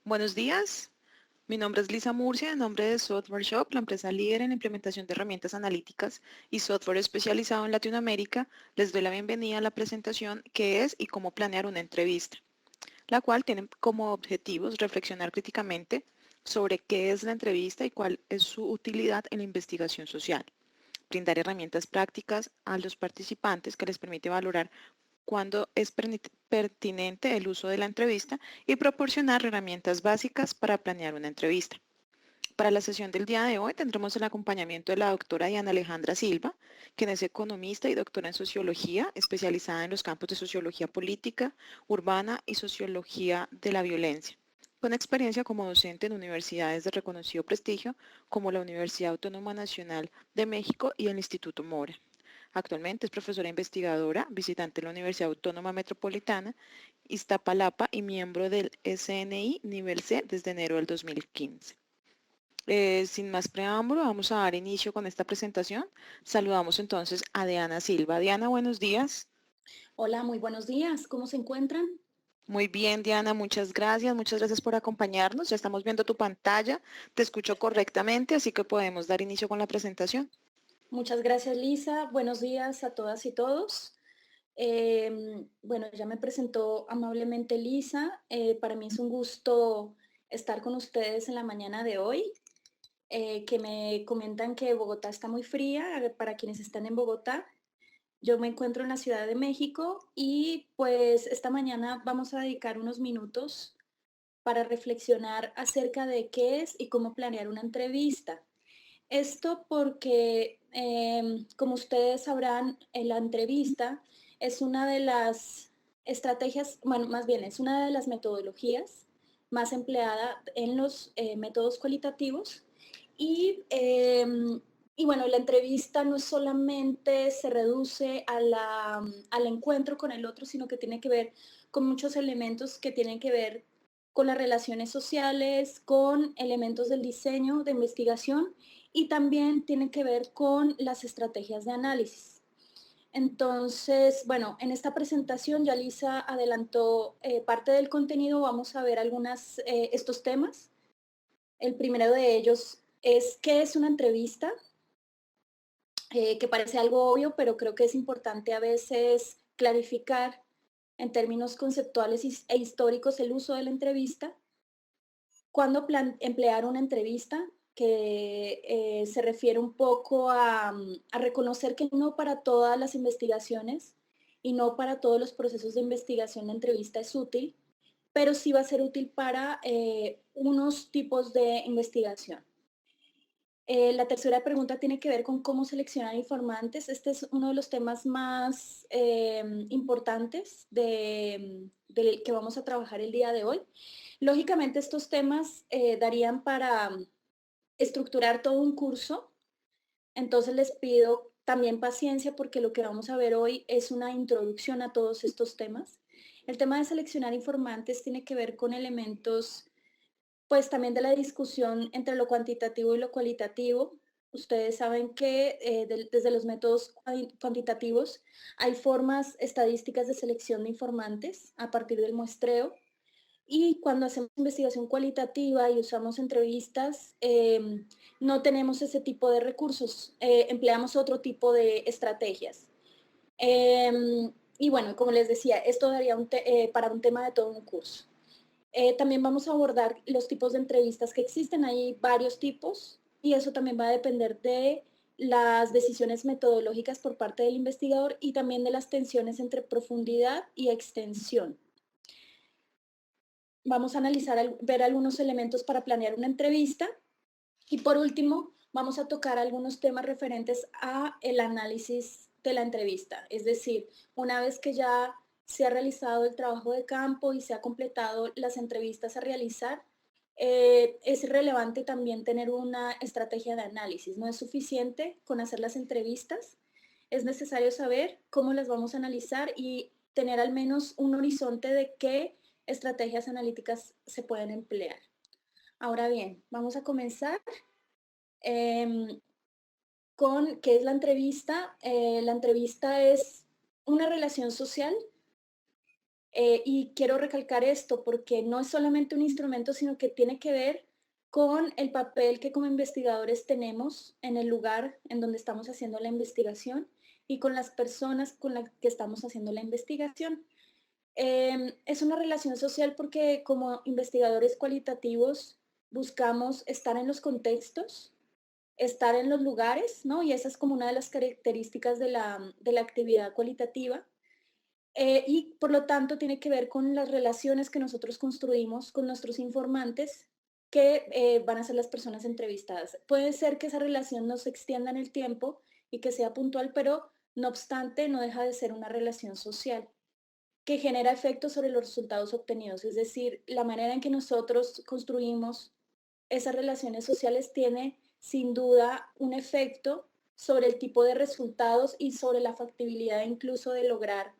Buenos días, mi nombre es Lisa Murcia, en nombre de Software Shop, la empresa líder en la implementación de herramientas analíticas y software especializado en Latinoamérica. Les doy la bienvenida a la presentación qué es y cómo planear una entrevista, la cual tiene como objetivos reflexionar críticamente sobre qué es la entrevista y cuál es su utilidad en la investigación social, brindar herramientas prácticas a los participantes que les permite valorar cuándo es pertinente el uso de la entrevista y proporcionar herramientas básicas para planear una entrevista. Para la sesión del día de hoy tendremos el acompañamiento de la doctora Diana Alejandra Silva, quien es economista y doctora en sociología, especializada en los campos de sociología política, urbana y sociología de la violencia, con experiencia como docente en universidades de reconocido prestigio como la Universidad Autónoma Nacional de México y el Instituto Mora. Actualmente es profesora investigadora, visitante de la Universidad Autónoma Metropolitana, Iztapalapa y miembro del SNI Nivel C desde enero del 2015. Sin más preámbulo, vamos a dar inicio con esta presentación. Saludamos entonces a Diana Silva. Diana, buenos días. Hola, muy buenos días. ¿Cómo se encuentran? Muy bien, Diana, muchas gracias. Muchas gracias por acompañarnos. Ya estamos viendo tu pantalla. Te escucho correctamente, así que podemos dar inicio con la presentación. Muchas gracias, Lisa. Buenos días a todas y todos. Bueno, ya me presentó amablemente Lisa. Para mí es un gusto estar con ustedes en la mañana de hoy, que me comentan que Bogotá está muy fría. Para quienes están en Bogotá, yo me encuentro en la Ciudad de México y pues esta mañana vamos a dedicar unos minutos para reflexionar acerca de qué es y cómo planear una entrevista. Esto porque, como ustedes sabrán, en la entrevista es una de las estrategias, bueno, más bien es una de las metodologías más empleada en los métodos cualitativos y, y bueno, la entrevista no solamente se reduce a al encuentro con el otro, sino que tiene que ver con muchos elementos que tienen que ver con las relaciones sociales, con elementos del diseño, de investigación y también tiene que ver con las estrategias de análisis. Entonces, bueno, en esta presentación ya Lisa adelantó parte del contenido, vamos a ver estos temas. El primero de ellos es qué es una entrevista, que parece algo obvio, pero creo que es importante a veces clarificar en términos conceptuales e históricos el uso de la entrevista. Cuándo emplear una entrevista, que se refiere un poco a reconocer que no para todas las investigaciones y no para todos los procesos de investigación la entrevista es útil, pero sí va a ser útil para unos tipos de investigación. La tercera pregunta tiene que ver con cómo seleccionar informantes. Este es uno de los temas más importantes del que vamos a trabajar el día de hoy. Lógicamente, estos temas darían para estructurar todo un curso, entonces les pido también paciencia porque lo que vamos a ver hoy es una introducción a todos estos temas. El tema de seleccionar informantes tiene que ver con elementos pues también de la discusión entre lo cuantitativo y lo cualitativo. Ustedes saben que desde los métodos cuantitativos hay formas estadísticas de selección de informantes a partir del muestreo y cuando hacemos investigación cualitativa y usamos entrevistas, no tenemos ese tipo de recursos, empleamos otro tipo de estrategias. Y bueno, como les decía, esto daría para un tema de todo un curso. También vamos a abordar los tipos de entrevistas que existen. Hay varios tipos y eso también va a depender de las decisiones metodológicas por parte del investigador y también de las tensiones entre profundidad y extensión. Vamos a ver algunos elementos para planear una entrevista y por último vamos a tocar algunos temas referentes a el análisis de la entrevista. Es decir, una vez que ya se ha realizado el trabajo de campo y se ha completado las entrevistas a realizar, es relevante también tener una estrategia de análisis. No es suficiente con hacer las entrevistas, es necesario saber cómo las vamos a analizar y tener al menos un horizonte de qué estrategias analíticas se pueden emplear. Ahora bien, vamos a comenzar em, con qué es la entrevista. La entrevista es una relación social Y quiero recalcar esto porque no es solamente un instrumento, sino que tiene que ver con el papel que como investigadores tenemos en el lugar en donde estamos haciendo la investigación y con las personas con las que estamos haciendo la investigación. Es una relación social porque como investigadores cualitativos buscamos estar en los contextos, estar en los lugares, ¿no? Y esa es como una de las características de la actividad cualitativa. Y por lo tanto tiene que ver con las relaciones que nosotros construimos con nuestros informantes que van a ser las personas entrevistadas. Puede ser que esa relación no se extienda en el tiempo y que sea puntual, pero no obstante no deja de ser una relación social que genera efectos sobre los resultados obtenidos. Es decir, la manera en que nosotros construimos esas relaciones sociales tiene sin duda un efecto sobre el tipo de resultados y sobre la factibilidad incluso de lograr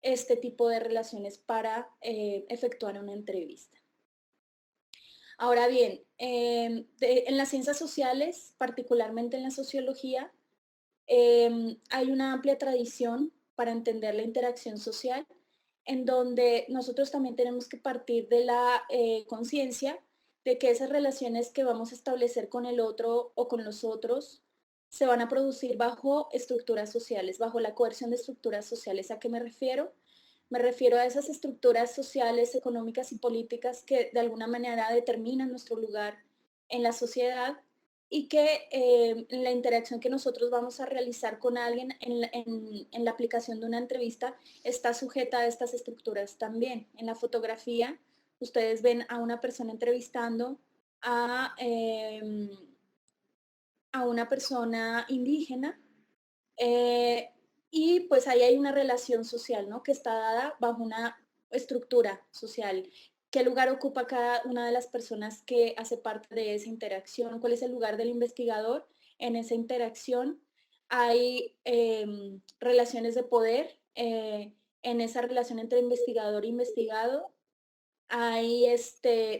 este tipo de relaciones para efectuar una entrevista. Ahora bien, en las ciencias sociales, particularmente en la sociología, hay una amplia tradición para entender la interacción social, en donde nosotros también tenemos que partir de la conciencia de que esas relaciones que vamos a establecer con el otro o con los otros se van a producir bajo estructuras sociales, bajo la coerción de estructuras sociales. ¿A qué me refiero? Me refiero a esas estructuras sociales, económicas y políticas que de alguna manera determinan nuestro lugar en la sociedad y que la interacción que nosotros vamos a realizar con alguien en la aplicación de una entrevista está sujeta a estas estructuras también. En la fotografía, ustedes ven a una persona entrevistando a, eh, a una persona indígena eh, y pues ahí hay una relación social, ¿no? Que está dada bajo una estructura social. ¿Qué lugar ocupa cada una de las personas que hace parte de esa interacción? ¿Cuál es el lugar del investigador en esa interacción? Hay relaciones de poder en esa relación entre investigador e investigado. Hay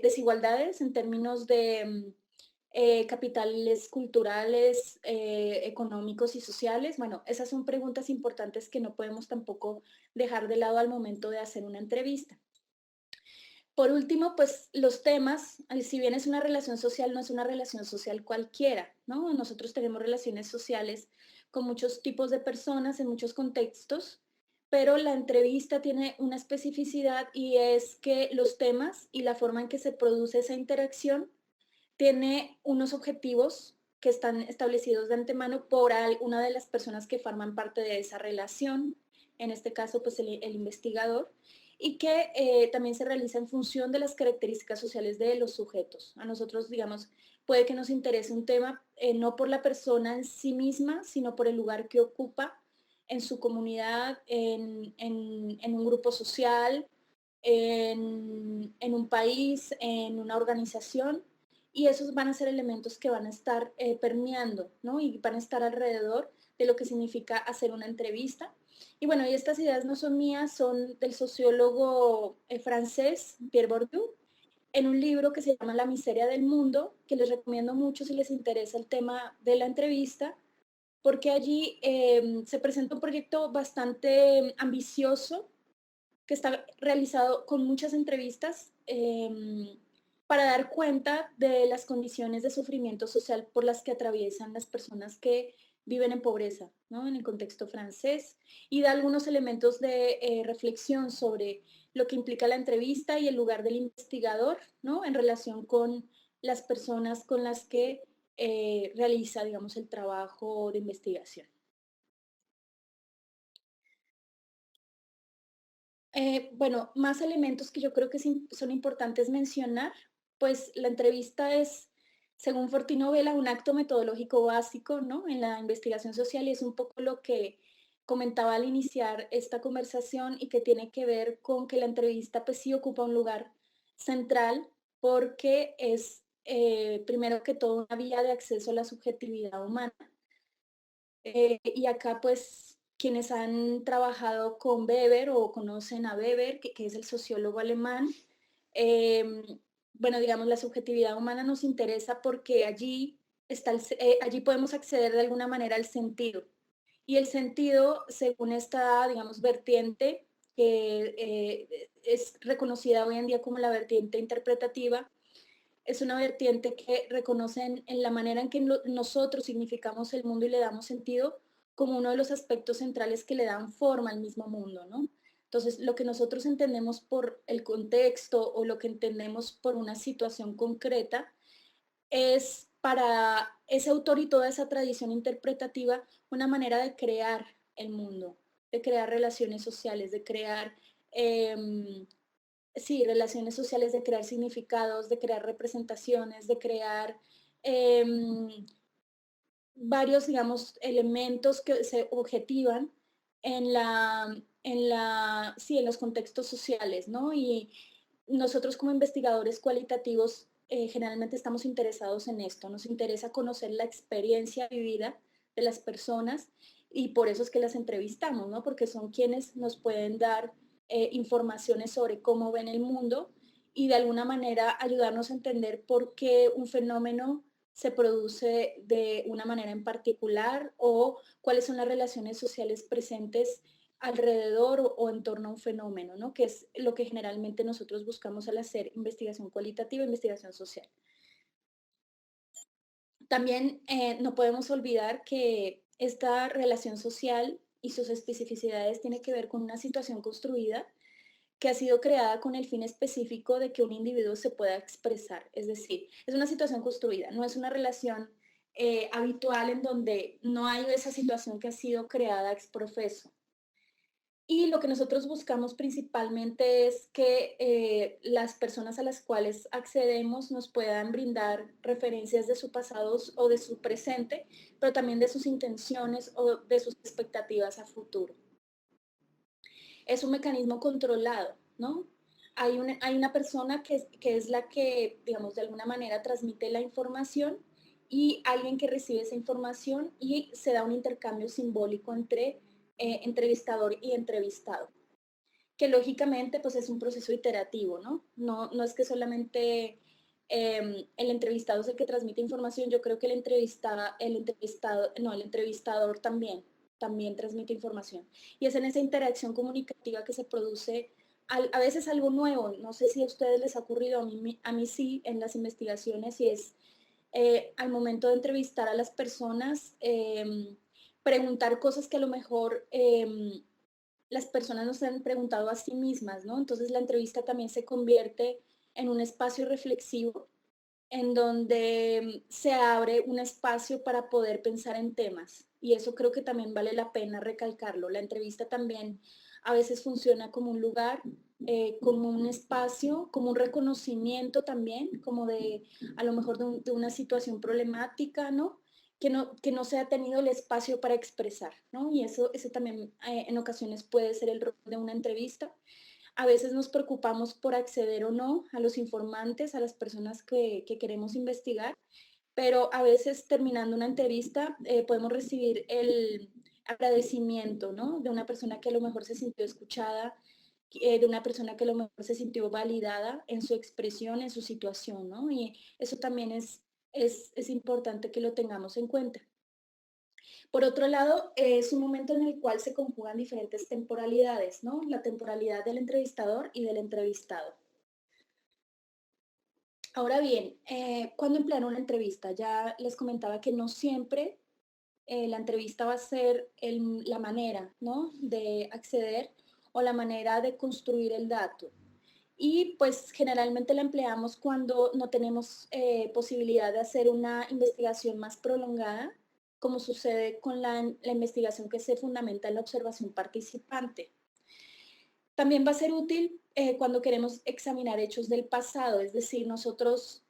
desigualdades en términos de capitales culturales, económicos y sociales. Bueno, esas son preguntas importantes que no podemos tampoco dejar de lado al momento de hacer una entrevista. Por último, pues los temas, si bien es una relación social, no es una relación social cualquiera, ¿no? Nosotros tenemos relaciones sociales con muchos tipos de personas en muchos contextos, pero la entrevista tiene una especificidad y es que los temas y la forma en que se produce esa interacción tiene unos objetivos que están establecidos de antemano por una de las personas que forman parte de esa relación, en este caso pues el investigador, y que también se realiza en función de las características sociales de los sujetos. A nosotros, digamos, puede que nos interese un tema no por la persona en sí misma, sino por el lugar que ocupa en su comunidad, en un grupo social, en un país, en una organización, y esos van a ser elementos que van a estar permeando, ¿no? Y van a estar alrededor de lo que significa hacer una entrevista. Y bueno, y estas ideas no son mías, son del sociólogo francés Pierre Bourdieu, en un libro que se llama La miseria del mundo, que les recomiendo mucho si les interesa el tema de la entrevista, porque allí se presenta un proyecto bastante ambicioso que está realizado con muchas entrevistas para dar cuenta de las condiciones de sufrimiento social por las que atraviesan las personas que viven en pobreza, ¿no? En el contexto francés, y da algunos elementos de reflexión sobre lo que implica la entrevista y el lugar del investigador, ¿no? En relación con las personas con las que realiza, digamos, el trabajo de investigación. Bueno, más elementos que yo creo que son importantes mencionar, pues la entrevista es, según Fortino Vela, un acto metodológico básico, ¿no? En la investigación social y es un poco lo que comentaba al iniciar esta conversación y que tiene que ver con que la entrevista pues sí ocupa un lugar central porque es primero que todo una vía de acceso a la subjetividad humana. Y acá, pues, quienes han trabajado con Weber o conocen a Weber, que es el sociólogo alemán, em, bueno, digamos, la subjetividad humana nos interesa porque allí, allí podemos acceder de alguna manera al sentido. Y el sentido, según esta, digamos, vertiente, que es reconocida hoy en día como la vertiente interpretativa, es una vertiente que reconoce en la manera en que nosotros significamos el mundo y le damos sentido como uno de los aspectos centrales que le dan forma al mismo mundo, ¿no? Entonces, lo que nosotros entendemos por el contexto o lo que entendemos por una situación concreta es para ese autor y toda esa tradición interpretativa una manera de crear el mundo, de crear relaciones sociales, de crear em, sí, relaciones sociales, de crear significados, de crear representaciones, de crear varios, digamos, elementos que se objetivan sí, en los contextos sociales, ¿no? Y nosotros como investigadores cualitativos generalmente estamos interesados en esto, nos interesa conocer la experiencia vivida de las personas y por eso es que las entrevistamos, ¿no? Porque son quienes nos pueden dar informaciones sobre cómo ven el mundo y de alguna manera ayudarnos a entender por qué un fenómeno se produce de una manera en particular o cuáles son las relaciones sociales presentes alrededor o en torno a un fenómeno, ¿no? Que es lo que generalmente nosotros buscamos al hacer investigación cualitativa, investigación social. También no podemos olvidar que esta relación social y sus especificidades tiene que ver con una situación construida que ha sido creada con el fin específico de que un individuo se pueda expresar. Es decir, es una situación construida, no es una relación habitual en donde no hay esa situación que ha sido creada ex profeso. Y lo que nosotros buscamos principalmente es que las personas a las cuales accedemos nos puedan brindar referencias de su pasado o de su presente, pero también de sus intenciones o de sus expectativas a futuro. Es un mecanismo controlado, ¿no? Hay una persona que es la que, digamos, de alguna manera transmite la información y alguien que recibe esa información y se da un intercambio simbólico entre entrevistador y entrevistado, que lógicamente pues es un proceso iterativo, ¿no? No es que solamente el entrevistado es el que transmite información, yo creo que el entrevistador también transmite información. Y es en esa interacción comunicativa que se produce a veces algo nuevo, no sé si a ustedes les ha ocurrido, a mí sí en las investigaciones, y es al momento de entrevistar a las personas, preguntar cosas que a lo mejor las personas nos han preguntado a sí mismas, ¿no? Entonces la entrevista también se convierte en un espacio reflexivo en donde se abre un espacio para poder pensar en temas. Y eso creo que también vale la pena recalcarlo. La entrevista también a veces funciona como un lugar, como un espacio, como un reconocimiento también, como de a lo mejor de una situación problemática, ¿no? Que no se ha tenido el espacio para expresar, ¿no? Y eso también en ocasiones puede ser el rol de una entrevista. A veces nos preocupamos por acceder o no a los informantes, a las personas que queremos investigar, pero a veces terminando una entrevista podemos recibir el agradecimiento, ¿no? De una persona que a lo mejor se sintió escuchada, de una persona que a lo mejor se sintió validada en su expresión, en su situación, ¿no? Y eso también es importante que lo tengamos en cuenta. Por otro lado, es un momento en el cual se conjugan diferentes temporalidades, ¿no? La temporalidad del entrevistador y del entrevistado. Ahora bien, ¿cuándo emplear una entrevista? Ya les comentaba que no siempre la entrevista va a ser la manera, ¿no? De acceder o la manera de construir el dato. Y pues generalmente la empleamos cuando no tenemos posibilidad de hacer una investigación más prolongada, como sucede con la investigación que se fundamenta en la observación participante. También va a ser útil cuando queremos examinar hechos del pasado, es decir, nosotros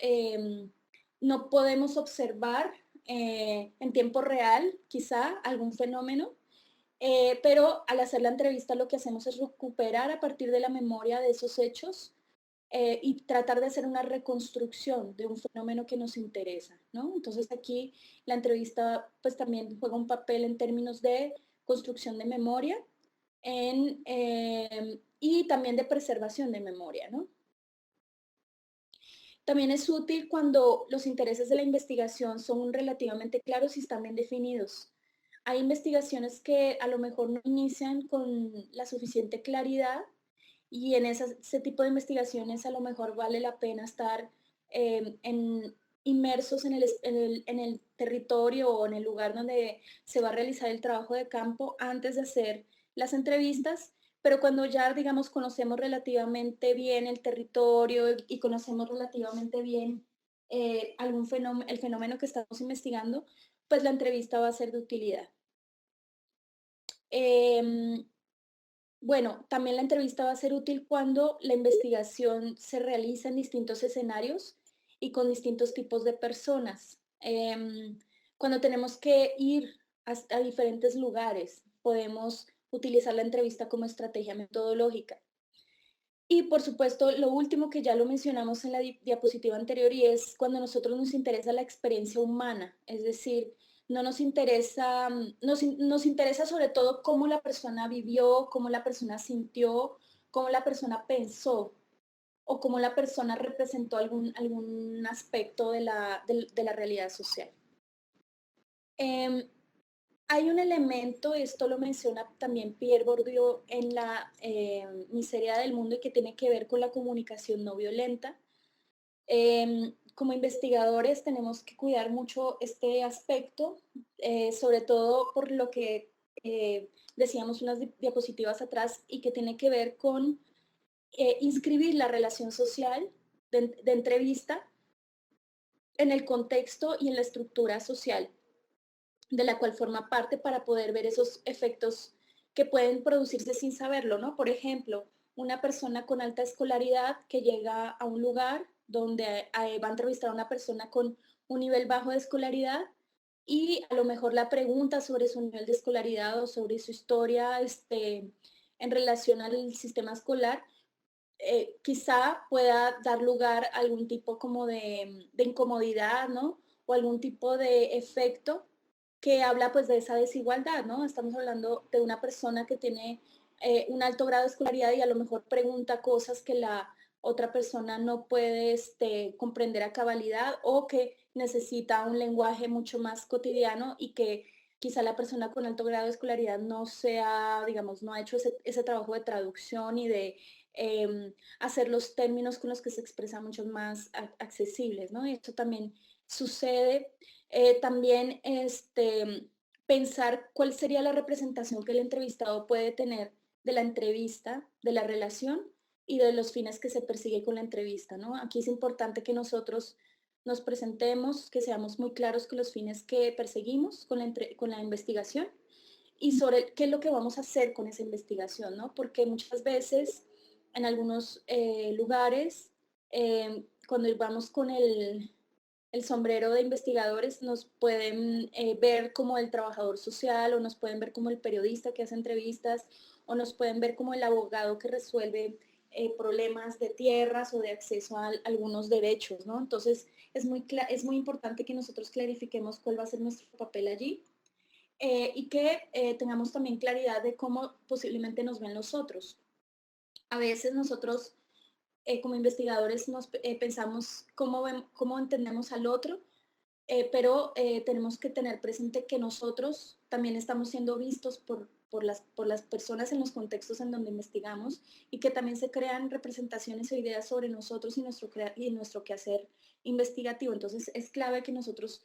no podemos observar en tiempo real quizá algún fenómeno, pero al hacer la entrevista lo que hacemos es recuperar a partir de la memoria de esos hechos y tratar de hacer una reconstrucción de un fenómeno que nos interesa, ¿no? Entonces aquí la entrevista pues también juega un papel en términos de construcción de memoria y también de preservación de memoria, ¿no? También es útil cuando los intereses de la investigación son relativamente claros y están bien definidos. Hay investigaciones que a lo mejor no inician con la suficiente claridad y en ese tipo de investigaciones a lo mejor vale la pena estar inmersos en el territorio o en el lugar donde se va a realizar el trabajo de campo antes de hacer las entrevistas, pero cuando ya, digamos, conocemos relativamente bien el territorio y conocemos relativamente bien el fenómeno que estamos investigando, pues la entrevista va a ser de utilidad. Em, bueno, también la entrevista va a ser útil cuando la investigación se realiza en distintos escenarios y con distintos tipos de personas. Cuando tenemos que ir a diferentes lugares, podemos utilizar la entrevista como estrategia metodológica. Y por supuesto, lo último que ya lo mencionamos en la diapositiva anterior y es cuando a nosotros nos interesa la experiencia humana, es decir, no nos interesa, nos interesa sobre todo cómo la persona vivió, cómo la persona sintió, cómo la persona pensó o cómo la persona representó algún aspecto de la realidad social. Em, Hay un elemento, esto lo menciona también Pierre Bourdieu en la Miseria del Mundo y que tiene que ver con la comunicación no violenta. Como investigadores tenemos que cuidar mucho este aspecto, sobre todo por lo que decíamos unas diapositivas atrás y que tiene que ver con inscribir la relación social de entrevista en el contexto y en la estructura social de la cual forma parte para poder ver esos efectos que pueden producirse sin saberlo, ¿no? Por ejemplo, una persona con alta escolaridad que llega a un lugar donde va a entrevistar a una persona con un nivel bajo de escolaridad y a lo mejor la pregunta sobre su nivel de escolaridad o sobre su historia en relación al sistema escolar, quizá pueda dar lugar a algún tipo como de incomodidad, ¿no? O algún tipo de efecto que habla pues de esa desigualdad, ¿no? Estamos hablando de una persona que tiene un alto grado de escolaridad y a lo mejor pregunta cosas que la otra persona no puede comprender a cabalidad o que necesita un lenguaje mucho más cotidiano y que quizá la persona con alto grado de escolaridad no sea, digamos, no ha hecho ese trabajo de traducción y de hacer los términos con los que se expresan mucho más accesibles, ¿no? Y esto también sucede. También pensar cuál sería la representación que el entrevistado puede tener de la entrevista, de la relación y de los fines que se persigue con la entrevista, ¿no? Aquí es importante que nosotros nos presentemos, que seamos muy claros con los fines que perseguimos con la investigación y sobre qué es lo que vamos a hacer con esa investigación, ¿no? Porque muchas veces en algunos lugares, cuando vamos con el sombrero de investigadores, nos pueden ver como el trabajador social o nos pueden ver como el periodista que hace entrevistas o nos pueden ver como el abogado que resuelve problemas de tierras o de acceso a algunos derechos, ¿no? Entonces, es muy importante que nosotros clarifiquemos cuál va a ser nuestro papel allí y que tengamos también claridad de cómo posiblemente nos ven los otros. A veces nosotros como investigadores pensamos cómo entendemos al otro, pero tenemos que tener presente que nosotros también estamos siendo vistos por las personas en los contextos en donde investigamos y que también se crean representaciones o ideas sobre nosotros y nuestro quehacer investigativo. Entonces es clave que nosotros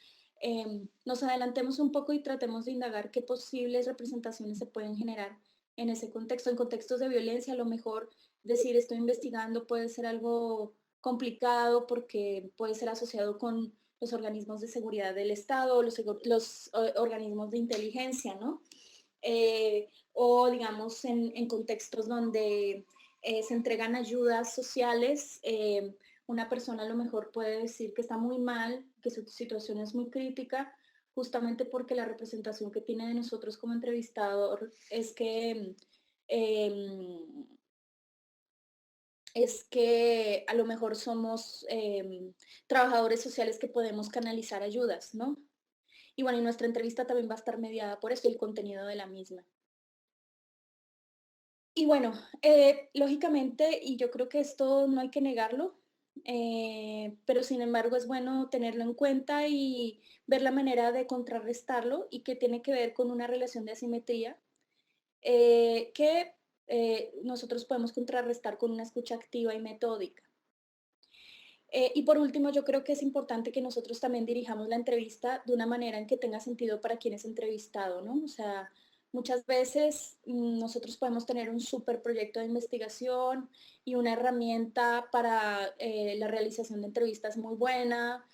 nos adelantemos un poco y tratemos de indagar qué posibles representaciones se pueden generar en ese contexto. En contextos de violencia, a lo mejor decir estoy investigando puede ser algo complicado porque puede ser asociado con los organismos de seguridad del Estado, los organismos de inteligencia, ¿no? O digamos en contextos donde se entregan ayudas sociales, una persona a lo mejor puede decir que está muy mal, que su situación es muy crítica, justamente porque la representación que tiene de nosotros como entrevistador eh, es que a lo mejor somos trabajadores sociales que podemos canalizar ayudas, ¿no? Y bueno, y nuestra entrevista también va a estar mediada por eso, el contenido de la misma. Y bueno, lógicamente, y yo creo que esto no hay que negarlo, pero sin embargo es bueno tenerlo en cuenta y ver la manera de contrarrestarlo y que tiene que ver con una relación de asimetría que nosotros podemos contrarrestar con una escucha activa y metódica. Y por último, yo creo que es importante que nosotros también dirijamos la entrevista de una manera en que tenga sentido para quien es entrevistado, ¿no? O sea, muchas veces nosotros podemos tener un súper proyecto de investigación y una herramienta para la realización de entrevistas muy buena,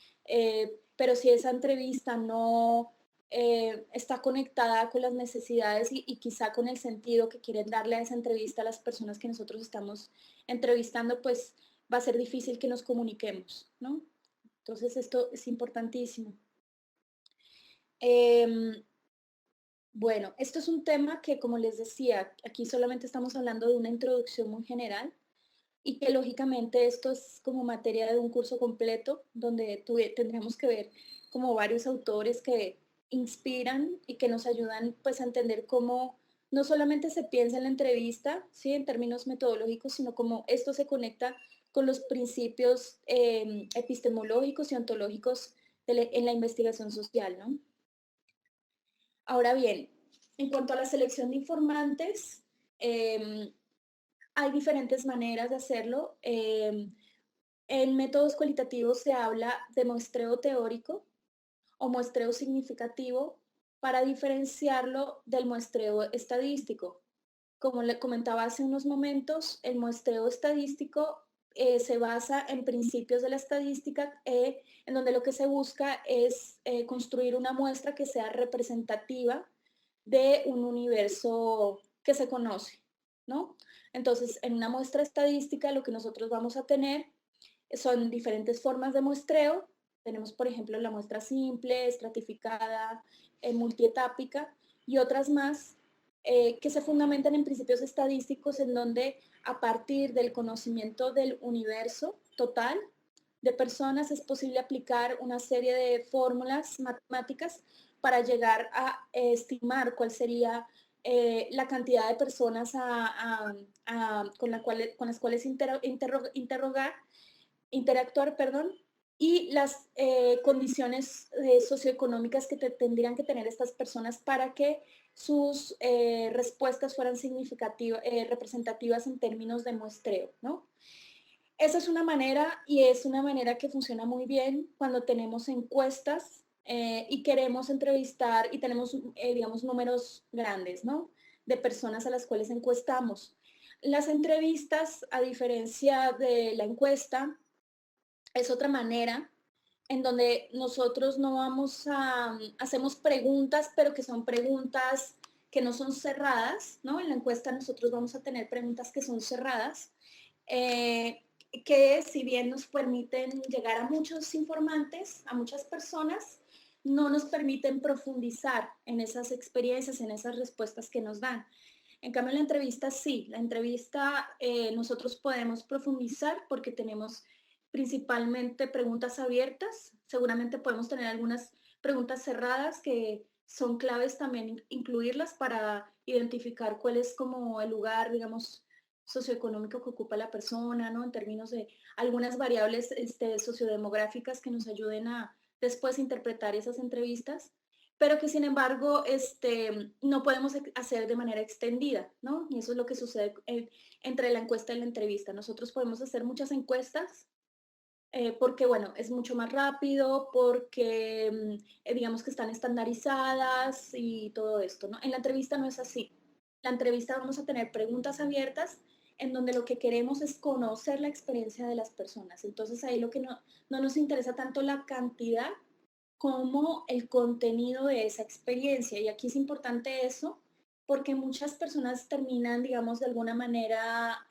pero si esa entrevista no está conectada con las necesidades y quizá con el sentido que quieren darle a esa entrevista a las personas que nosotros estamos entrevistando, pues va a ser difícil que nos comuniquemos, ¿no? Entonces esto es importantísimo. Eh, bueno, esto es un tema que, como les decía, aquí solamente estamos hablando de una introducción muy general y que lógicamente esto es como materia de un curso completo donde tendríamos que ver como varios autores que inspiran y que nos ayudan pues a entender cómo no solamente se piensa en la entrevista, ¿sí? En términos metodológicos, sino cómo esto se conecta con los principios epistemológicos y ontológicos en la investigación social, ¿no? Ahora bien, en cuanto a la selección de informantes, eh, hay diferentes maneras de hacerlo. En métodos cualitativos se habla de muestreo teórico o muestreo significativo para diferenciarlo del muestreo estadístico. Como le comentaba hace unos momentos, el muestreo estadístico se basa en principios de la estadística, en donde lo que se busca es construir una muestra que sea representativa de un universo que se conoce, ¿no? Entonces, en una muestra estadística lo que nosotros vamos a tener son diferentes formas de muestreo. Tenemos, por ejemplo, la muestra simple, estratificada, multietápica y otras más que se fundamentan en principios estadísticos en donde a partir del conocimiento del universo total de personas es posible aplicar una serie de fórmulas matemáticas para llegar a estimar cuál sería la cantidad de personas con las cuales interactuar, perdón, y las condiciones socioeconómicas que tendrían que tener estas personas para que sus respuestas fueran significativas, representativas en términos de muestreo, ¿no? Esa es una manera y es una manera que funciona muy bien cuando tenemos encuestas y queremos entrevistar y tenemos, digamos, números grandes, ¿no? De personas a las cuales encuestamos. Las entrevistas, a diferencia de la encuesta, es otra manera en donde nosotros no vamos a, hacemos preguntas, pero que son preguntas que no son cerradas, ¿no? En la encuesta nosotros vamos a tener preguntas que son cerradas, eh, que si bien nos permiten llegar a muchos informantes, a muchas personas, no nos permiten profundizar en esas experiencias, en esas respuestas que nos dan. En cambio, en la entrevista sí, la entrevista nosotros podemos profundizar porque tenemos principalmente preguntas abiertas. Seguramente podemos tener algunas preguntas cerradas que son claves también incluirlas para identificar cuál es como el lugar, digamos, socioeconómico que ocupa la persona, ¿no? En términos de algunas variables sociodemográficas que nos ayuden a después interpretar esas entrevistas, pero que sin embargo no podemos hacer de manera extendida, ¿no? Y eso es lo que sucede entre la encuesta y la entrevista. Nosotros podemos hacer muchas encuestas porque, bueno, es mucho más rápido, porque digamos que están estandarizadas y todo esto, ¿no? En la entrevista no es así. La entrevista vamos a tener preguntas abiertas en donde lo que queremos es conocer la experiencia de las personas. Entonces ahí lo que no nos interesa tanto la cantidad como el contenido de esa experiencia. Y aquí es importante eso porque muchas personas terminan, digamos, de alguna manera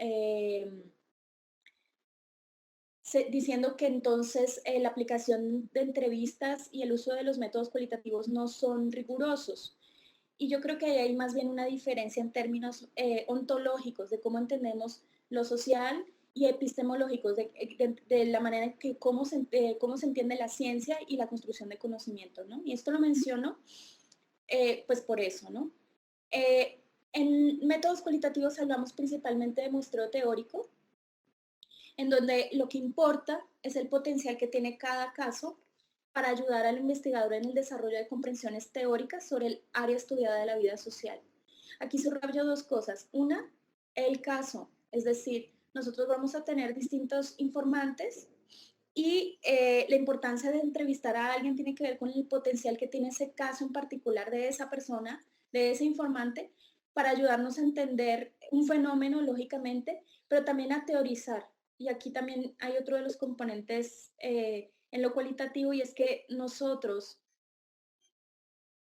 diciendo que entonces la aplicación de entrevistas y el uso de los métodos cualitativos no son rigurosos. Y yo creo que ahí hay más bien una diferencia en términos ontológicos de cómo entendemos lo social y epistemológicos de la manera en que cómo se entiende la ciencia y la construcción de conocimiento, ¿no? Y esto lo menciono pues por eso, ¿no? En métodos cualitativos hablamos principalmente de muestreo teórico, en donde lo que importa es el potencial que tiene cada caso para ayudar al investigador en el desarrollo de comprensiones teóricas sobre el área estudiada de la vida social. Aquí subrayo dos cosas. Una, el caso, es decir, nosotros vamos a tener distintos informantes y la importancia de entrevistar a alguien tiene que ver con el potencial que tiene ese caso en particular de esa persona, de ese informante, para ayudarnos a entender un fenómeno, lógicamente, pero también a teorizar. Y aquí también hay otro de los componentes en lo cualitativo y es que nosotros,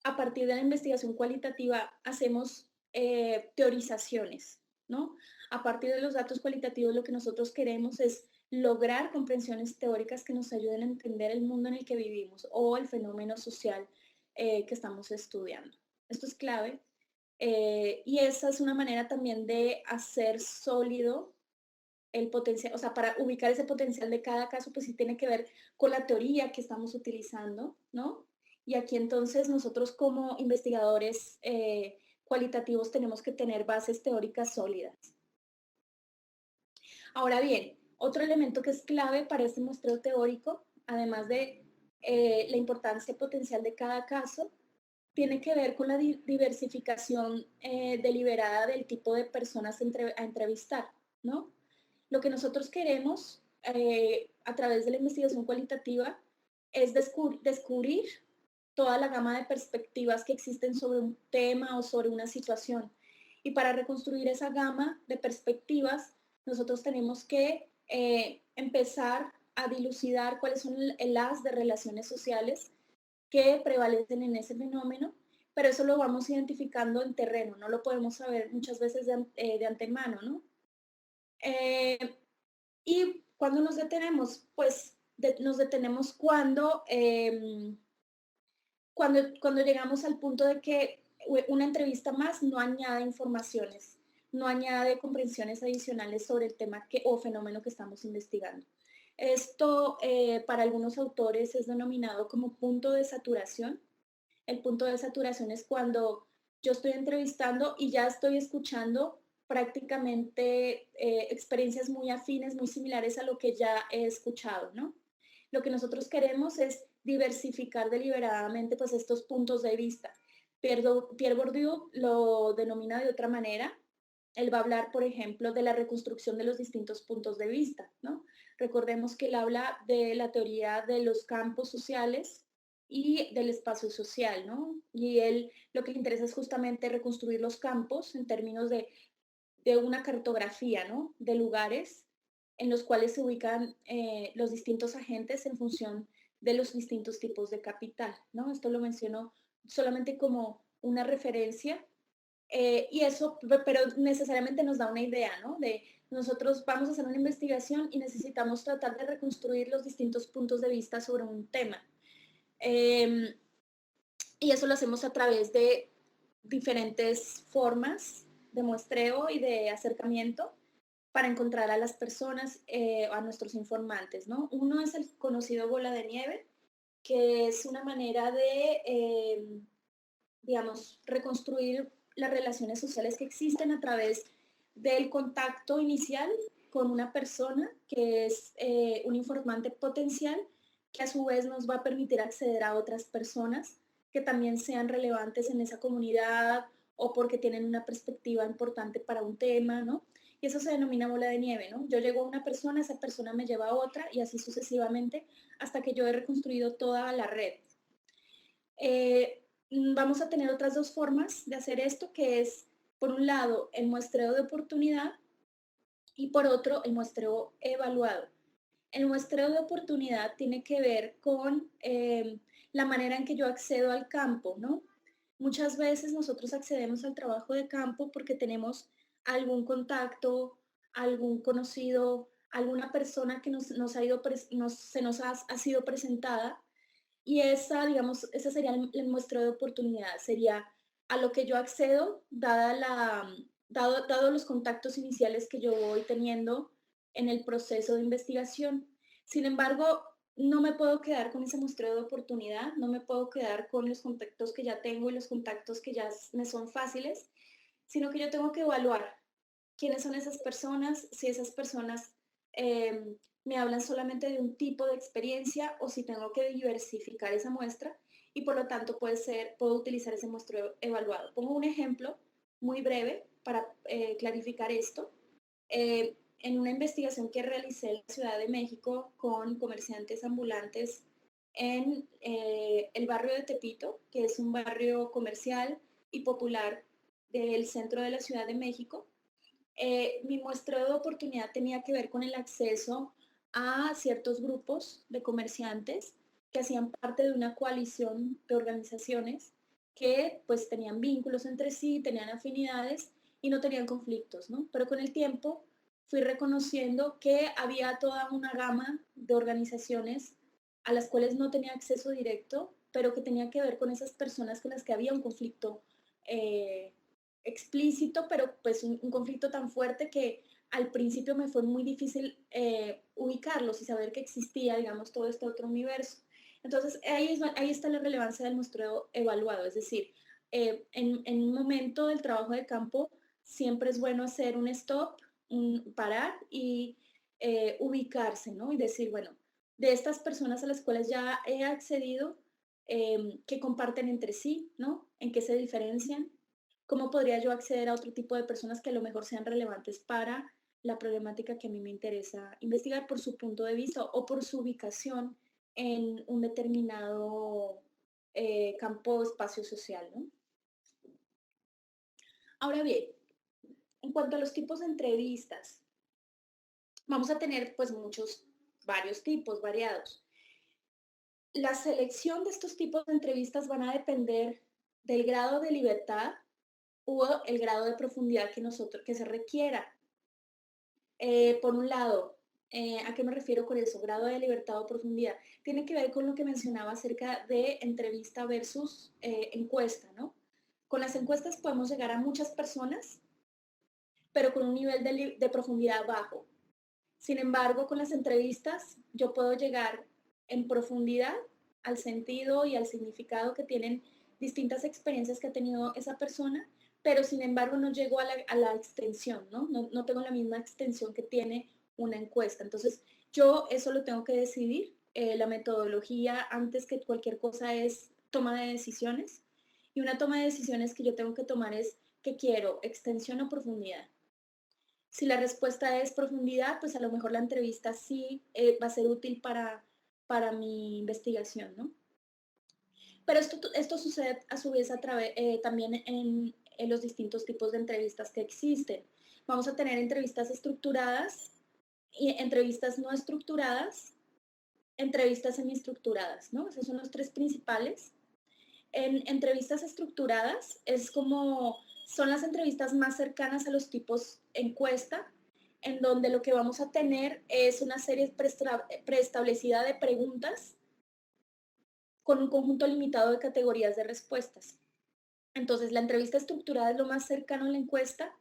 a partir de la investigación cualitativa, hacemos teorizaciones, ¿no? A partir de los datos cualitativos, lo que nosotros queremos es lograr comprensiones teóricas que nos ayuden a entender el mundo en el que vivimos o el fenómeno social que estamos estudiando. Esto es clave. Y esa es una manera también de hacer sólido el potencial, o sea, para ubicar ese potencial de cada caso, pues sí tiene que ver con la teoría que estamos utilizando, ¿no? Y aquí entonces nosotros como investigadores cualitativos tenemos que tener bases teóricas sólidas. Ahora bien, otro elemento que es clave para este muestreo teórico, además de la importancia potencial de cada caso, tiene que ver con la diversificación deliberada del tipo de personas a entrevistar, ¿no? Lo que nosotros queremos a través de la investigación cualitativa es descubrir toda la gama de perspectivas que existen sobre un tema o sobre una situación. Y para reconstruir esa gama de perspectivas, nosotros tenemos que empezar a dilucidar cuáles son las de relaciones sociales que prevalecen en ese fenómeno, pero eso lo vamos identificando en terreno, no lo podemos saber muchas veces de antemano, ¿no? Eh, y cuando nos detenemos, pues nos detenemos cuando llegamos al punto de que una entrevista más no añade informaciones, no añade comprensiones adicionales sobre el tema o fenómeno que estamos investigando. Esto para algunos autores es denominado como punto de saturación. El punto de saturación es cuando yo estoy entrevistando y ya estoy escuchando prácticamente experiencias muy afines, muy similares a lo que ya he escuchado, ¿no? Lo que nosotros queremos es diversificar deliberadamente pues estos puntos de vista. Pierre Bourdieu lo denomina de otra manera. Él va a hablar, por ejemplo, de la reconstrucción de los distintos puntos de vista, ¿no? Recordemos que él habla de la teoría de los campos sociales y del espacio social, ¿no? Y él lo que le interesa es justamente reconstruir los campos en términos de una cartografía, ¿no? De lugares en los cuales se ubican los distintos agentes en función de los distintos tipos de capital, ¿no? Esto lo menciono solamente como una referencia y eso, pero necesariamente nos da una idea, ¿no? De nosotros vamos a hacer una investigación y necesitamos tratar de reconstruir los distintos puntos de vista sobre un tema. Y eso lo hacemos a través de diferentes formas de muestreo y de acercamiento para encontrar a las personas, a nuestros informantes, ¿no? Uno es el conocido bola de nieve, que es una manera de, digamos, reconstruir las relaciones sociales que existen a través del contacto inicial con una persona que es un informante potencial, que a su vez nos va a permitir acceder a otras personas que también sean relevantes en esa comunidad o porque tienen una perspectiva importante para un tema, ¿no? Y eso se denomina bola de nieve, ¿no? Yo llego a una persona, esa persona me lleva a otra y así sucesivamente hasta que yo he reconstruido toda la red. Vamos a tener otras dos formas de hacer esto, que es, por un lado, el muestreo de oportunidad y por otro, el muestreo evaluado. El muestreo de oportunidad tiene que ver con la manera en que yo accedo al campo, ¿no? Muchas veces nosotros accedemos al trabajo de campo porque tenemos algún contacto, algún conocido, alguna persona que se nos ha sido presentada y esa, digamos, ese sería el muestreo de oportunidad, sería a lo que yo accedo, dado los contactos iniciales que yo voy teniendo en el proceso de investigación. Sin embargo, no me puedo quedar con ese muestreo de oportunidad, no me puedo quedar con los contactos que ya tengo y los contactos que ya me son fáciles, sino que yo tengo que evaluar quiénes son esas personas, si esas personas me hablan solamente de un tipo de experiencia o si tengo que diversificar esa muestra y por lo tanto puedo utilizar ese muestreo evaluado. Pongo un ejemplo muy breve para clarificar esto. En una investigación que realicé en la Ciudad de México con comerciantes ambulantes en el barrio de Tepito, que es un barrio comercial y popular del centro de la Ciudad de México, mi muestreo de oportunidad tenía que ver con el acceso a ciertos grupos de comerciantes que hacían parte de una coalición de organizaciones que pues tenían vínculos entre sí, tenían afinidades y no tenían conflictos, ¿no? Pero con el tiempo fui reconociendo que había toda una gama de organizaciones a las cuales no tenía acceso directo, pero que tenía que ver con esas personas con las que había un conflicto eh, explícito, pero pues un conflicto tan fuerte que al principio me fue muy difícil ubicarlos y saber que existía, digamos, todo este otro universo. Entonces, ahí está la relevancia del muestreo evaluado, es decir, en un momento del trabajo de campo siempre es bueno hacer un stop, parar y ubicarse, ¿no? Y decir, bueno, de estas personas a las cuales ya he accedido, ¿qué comparten entre sí, ¿no? ¿En qué se diferencian? ¿Cómo podría yo acceder a otro tipo de personas que a lo mejor sean relevantes para la problemática que a mí me interesa investigar por su punto de vista o por su ubicación en un determinado campo o espacio social, ¿no? Ahora bien, en cuanto a los tipos de entrevistas, vamos a tener pues varios tipos variados. La selección de estos tipos de entrevistas van a depender del grado de libertad o el grado de profundidad que se requiera. Por un lado, ¿a qué me refiero con eso? Grado de libertad o profundidad. Tiene que ver con lo que mencionaba acerca de entrevista versus encuesta, ¿no? Con las encuestas podemos llegar a muchas personas, pero con un nivel de profundidad bajo. Sin embargo, con las entrevistas yo puedo llegar en profundidad al sentido y al significado que tienen distintas experiencias que ha tenido esa persona, pero sin embargo no llego a la extensión, ¿no? No tengo la misma extensión que tiene una encuesta. Entonces, yo eso lo tengo que decidir. La metodología, antes que cualquier cosa, es toma de decisiones. Y una toma de decisiones que yo tengo que tomar es ¿qué quiero? ¿Extensión o profundidad? Si la respuesta es profundidad, pues a lo mejor la entrevista sí va a ser útil para mi investigación, ¿no? Pero esto sucede a su vez también en los distintos tipos de entrevistas que existen. Vamos a tener entrevistas estructuradas y entrevistas no estructuradas, entrevistas semiestructuradas, ¿no? Esos son los tres principales. En entrevistas estructuradas son las entrevistas más cercanas a los tipos encuesta, en donde lo que vamos a tener es una serie preestablecida de preguntas con un conjunto limitado de categorías de respuestas. Entonces, la entrevista estructurada es lo más cercano a la encuesta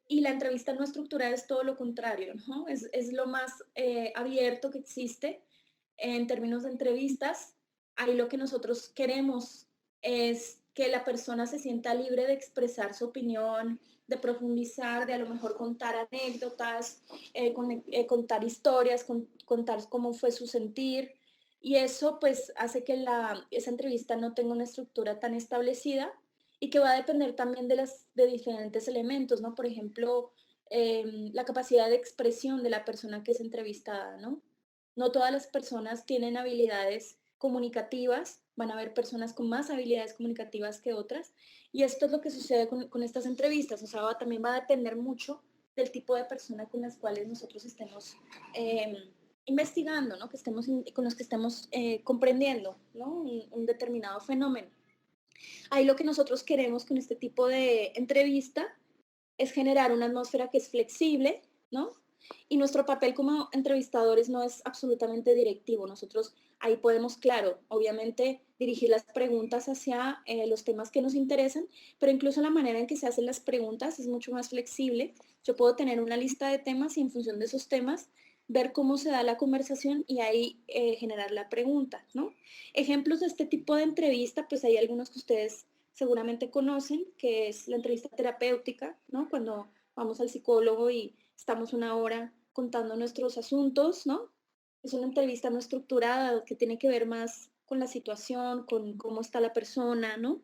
y la entrevista no estructurada es todo lo contrario, ¿no? Es lo más abierto que existe en términos de entrevistas. Ahí lo que nosotros queremos es que la persona se sienta libre de expresar su opinión, de profundizar, de a lo mejor contar anécdotas, contar historias, contar cómo fue su sentir. Y eso pues hace que esa entrevista no tenga una estructura tan establecida y que va a depender también de diferentes elementos, ¿no? Por ejemplo, la capacidad de expresión de la persona que es entrevistada, ¿no? No todas las personas tienen habilidades comunicativas, van a haber personas con más habilidades comunicativas que otras, y esto es lo que sucede con estas entrevistas, o sea, también va a depender mucho del tipo de persona con las cuales nosotros estemos investigando, ¿no? Con los que estemos comprendiendo, ¿no? Un determinado fenómeno. Ahí lo que nosotros queremos con este tipo de entrevista es generar una atmósfera que es flexible, ¿no? Y nuestro papel como entrevistadores no es absolutamente directivo. Nosotros ahí podemos, claro, obviamente dirigir las preguntas hacia los temas que nos interesan, pero incluso la manera en que se hacen las preguntas es mucho más flexible. Yo puedo tener una lista de temas y en función de esos temas ver cómo se da la conversación y ahí generar la pregunta, ¿no? Ejemplos de este tipo de entrevista, pues hay algunos que ustedes seguramente conocen, que es la entrevista terapéutica, ¿no? Cuando vamos al psicólogo y estamos una hora contando nuestros asuntos, ¿no? Es una entrevista no estructurada que tiene que ver más con la situación, con cómo está la persona, ¿no?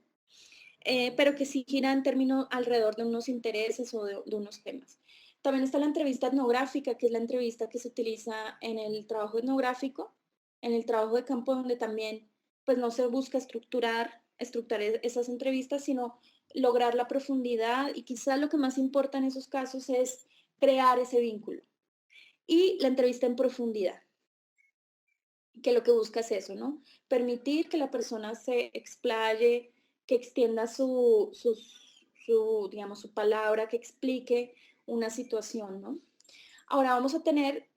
Pero que sí gira en términos alrededor de unos intereses o de unos temas. También está la entrevista etnográfica, que es la entrevista que se utiliza en el trabajo etnográfico, en el trabajo de campo, donde también pues no se busca estructurar esas entrevistas, sino lograr la profundidad y quizás lo que más importa en esos casos es crear ese vínculo. Y la entrevista en profundidad, que lo que busca es eso, ¿no? Permitir que la persona se explaye, que extienda digamos, su palabra, que explique una situación, ¿no? Ahora vamos a tener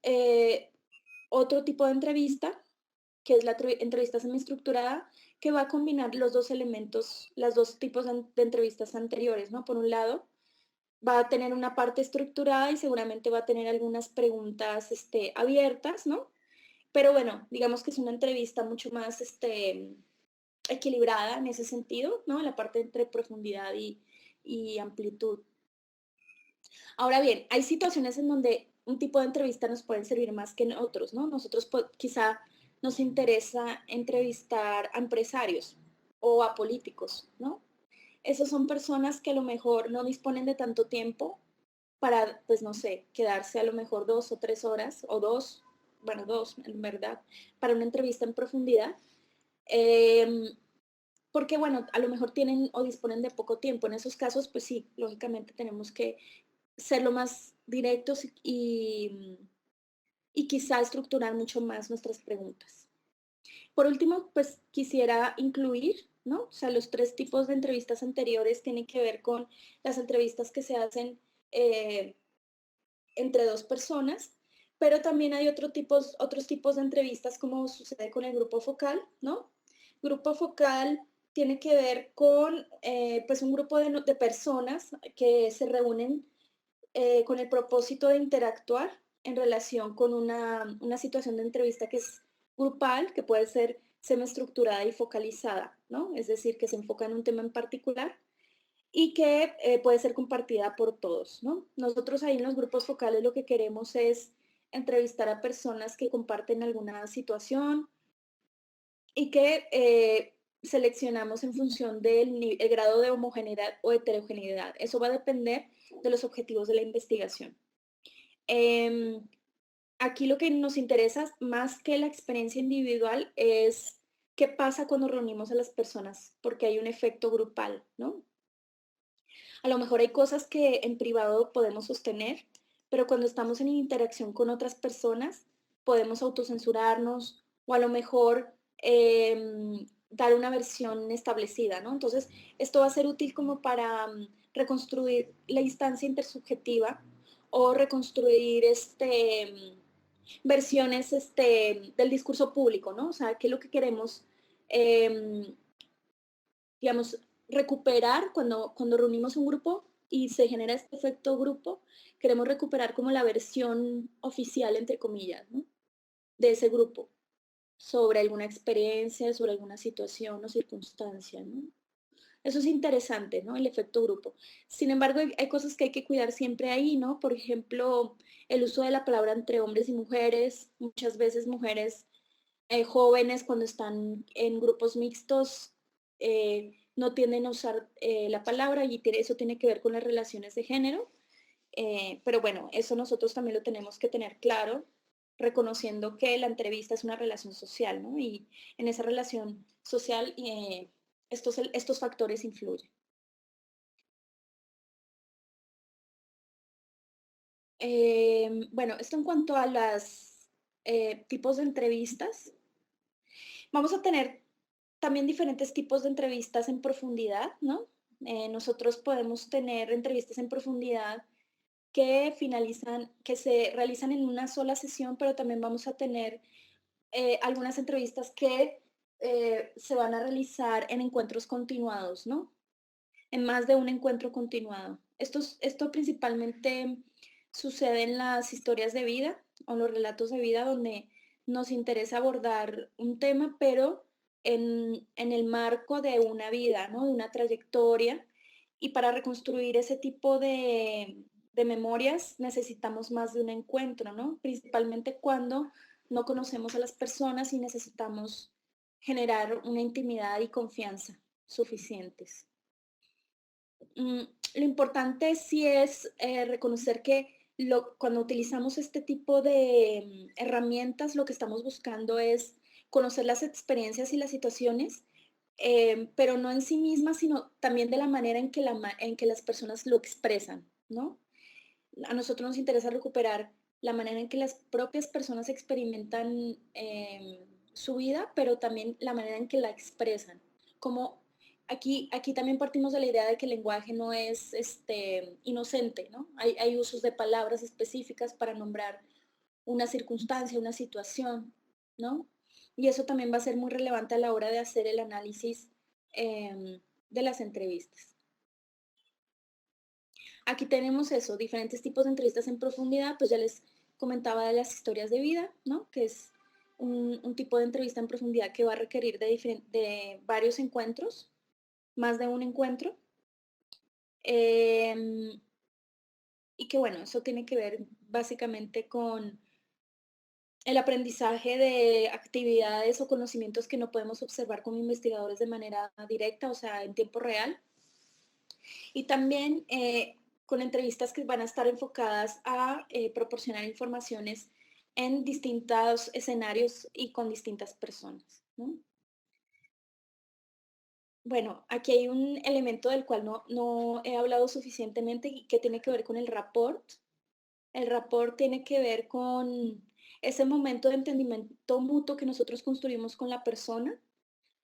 otro tipo de entrevista, que es la entrevista semiestructurada, que va a combinar los dos elementos, los dos tipos de entrevistas anteriores, ¿no? Por un lado, va a tener una parte estructurada y seguramente va a tener algunas preguntas abiertas, ¿no? Pero bueno, digamos que es una entrevista mucho más equilibrada en ese sentido, ¿no? La parte entre profundidad y amplitud. Ahora bien, hay situaciones en donde un tipo de entrevista nos pueden servir más que en otros, ¿no? Nosotros quizá nos interesa entrevistar a empresarios o a políticos, ¿no? Esas son personas que a lo mejor no disponen de tanto tiempo para, pues no sé, quedarse a lo mejor 2 o 3 horas o bueno, dos en verdad, para una entrevista en profundidad. Eh, Porque, bueno, a lo mejor tienen o disponen de poco tiempo. En esos casos, pues sí, lógicamente tenemos que ser lo más directos y quizá estructurar mucho más nuestras preguntas. Por último, pues quisiera incluir, ¿no? O sea, los 3 tipos de entrevistas anteriores tienen que ver con las entrevistas que se hacen eh, entre 2 personas, pero también hay otros tipos de entrevistas como sucede con el grupo focal, ¿no? Grupo focal tiene que ver con pues un grupo de personas que se reúnen con el propósito de interactuar en relación con una situación de entrevista que es grupal, que puede ser semiestructurada y focalizada, ¿no? Es decir, que se enfoca en un tema en particular y que puede ser compartida por todos, ¿no? Nosotros ahí en los grupos focales lo que queremos es entrevistar a personas que comparten alguna situación y que seleccionamos en función del el grado de homogeneidad o heterogeneidad. Eso va a depender de los objetivos de la investigación. Em, Aquí lo que nos interesa más que la experiencia individual es qué pasa cuando reunimos a las personas, porque hay un efecto grupal, ¿no? A lo mejor hay cosas que en privado podemos sostener, pero cuando estamos en interacción con otras personas, podemos autocensurarnos o a lo mejor dar una versión establecida, ¿no? Entonces, esto va a ser útil como para reconstruir la instancia intersubjetiva o reconstruir versiones del discurso público, ¿no? O sea, qué es lo que queremos, eh, digamos, recuperar cuando reunimos un grupo y se genera este efecto grupo, queremos recuperar como la versión oficial, entre comillas, ¿no? De ese grupo sobre alguna experiencia, sobre alguna situación o circunstancia, ¿no? Eso es interesante, ¿no? El efecto grupo. Sin embargo, hay cosas que hay que cuidar siempre ahí, ¿no? Por ejemplo, el uso de la palabra entre hombres y mujeres. Muchas veces mujeres jóvenes cuando están en grupos mixtos no tienden a usar la palabra y eso tiene que ver con las relaciones de género. Pero bueno, eso nosotros también lo tenemos que tener claro, reconociendo que la entrevista es una relación social, ¿no? Y en esa relación social estos factores influyen. Bueno, esto en cuanto a los tipos de entrevistas. Vamos a tener también diferentes tipos de entrevistas en profundidad, ¿no? Nosotros podemos tener entrevistas en profundidad que se realizan en una sola sesión, pero también vamos a tener algunas entrevistas que se van a realizar en encuentros continuados, ¿no? En más de un encuentro continuado. Esto principalmente sucede en las historias de vida o los relatos de vida donde nos interesa abordar un tema, pero en el marco de una vida, ¿no? De una trayectoria. Y para reconstruir ese tipo de memorias necesitamos más de un encuentro, ¿no? Principalmente cuando no conocemos a las personas y necesitamos generar una intimidad y confianza suficientes. Mm, lo importante sí es reconocer que cuando utilizamos este tipo de herramientas, lo que estamos buscando es conocer las experiencias y las situaciones, pero no en sí mismas, sino también de la manera en que, en que las personas lo expresan, ¿no? A nosotros nos interesa recuperar la manera en que las propias personas experimentan su vida, pero también la manera en que la expresan. Como aquí también partimos de la idea de que el lenguaje no es inocente, ¿no? Hay usos de palabras específicas para nombrar una circunstancia, una situación, ¿no? Y eso también va a ser muy relevante a la hora de hacer el análisis de las entrevistas. Aquí tenemos eso, diferentes tipos de entrevistas en profundidad, pues ya les comentaba de las historias de vida, ¿no? Que es un tipo de entrevista en profundidad que va a requerir de varios encuentros, más de un encuentro. Em, y que bueno, eso tiene que ver básicamente con el aprendizaje de actividades o conocimientos que no podemos observar como investigadores de manera directa, o sea, en tiempo real. Y también con entrevistas que van a estar enfocadas a proporcionar informaciones en distintos escenarios y con distintas personas, ¿no? Bueno, aquí hay un elemento del cual no he hablado suficientemente y que tiene que ver con el rapport. El rapport tiene que ver con ese momento de entendimiento mutuo que nosotros construimos con la persona.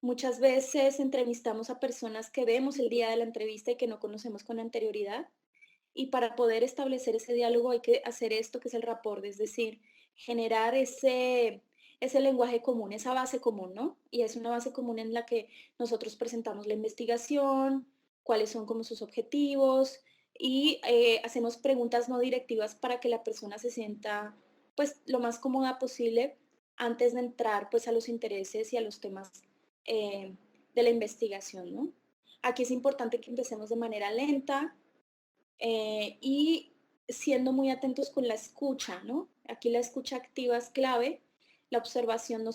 Muchas veces entrevistamos a personas que vemos el día de la entrevista y que no conocemos con anterioridad. Y para poder establecer ese diálogo hay que hacer esto que es el rapport, es decir, generar ese lenguaje común, esa base común, ¿no? Y es una base común en la que nosotros presentamos la investigación, cuáles son como sus objetivos y hacemos preguntas no directivas para que la persona se sienta pues lo más cómoda posible antes de entrar pues a los intereses y a los temas de la investigación, ¿no? Aquí es importante que empecemos de manera lenta, y siendo muy atentos con la escucha, ¿no? Aquí la escucha activa es clave, la observación,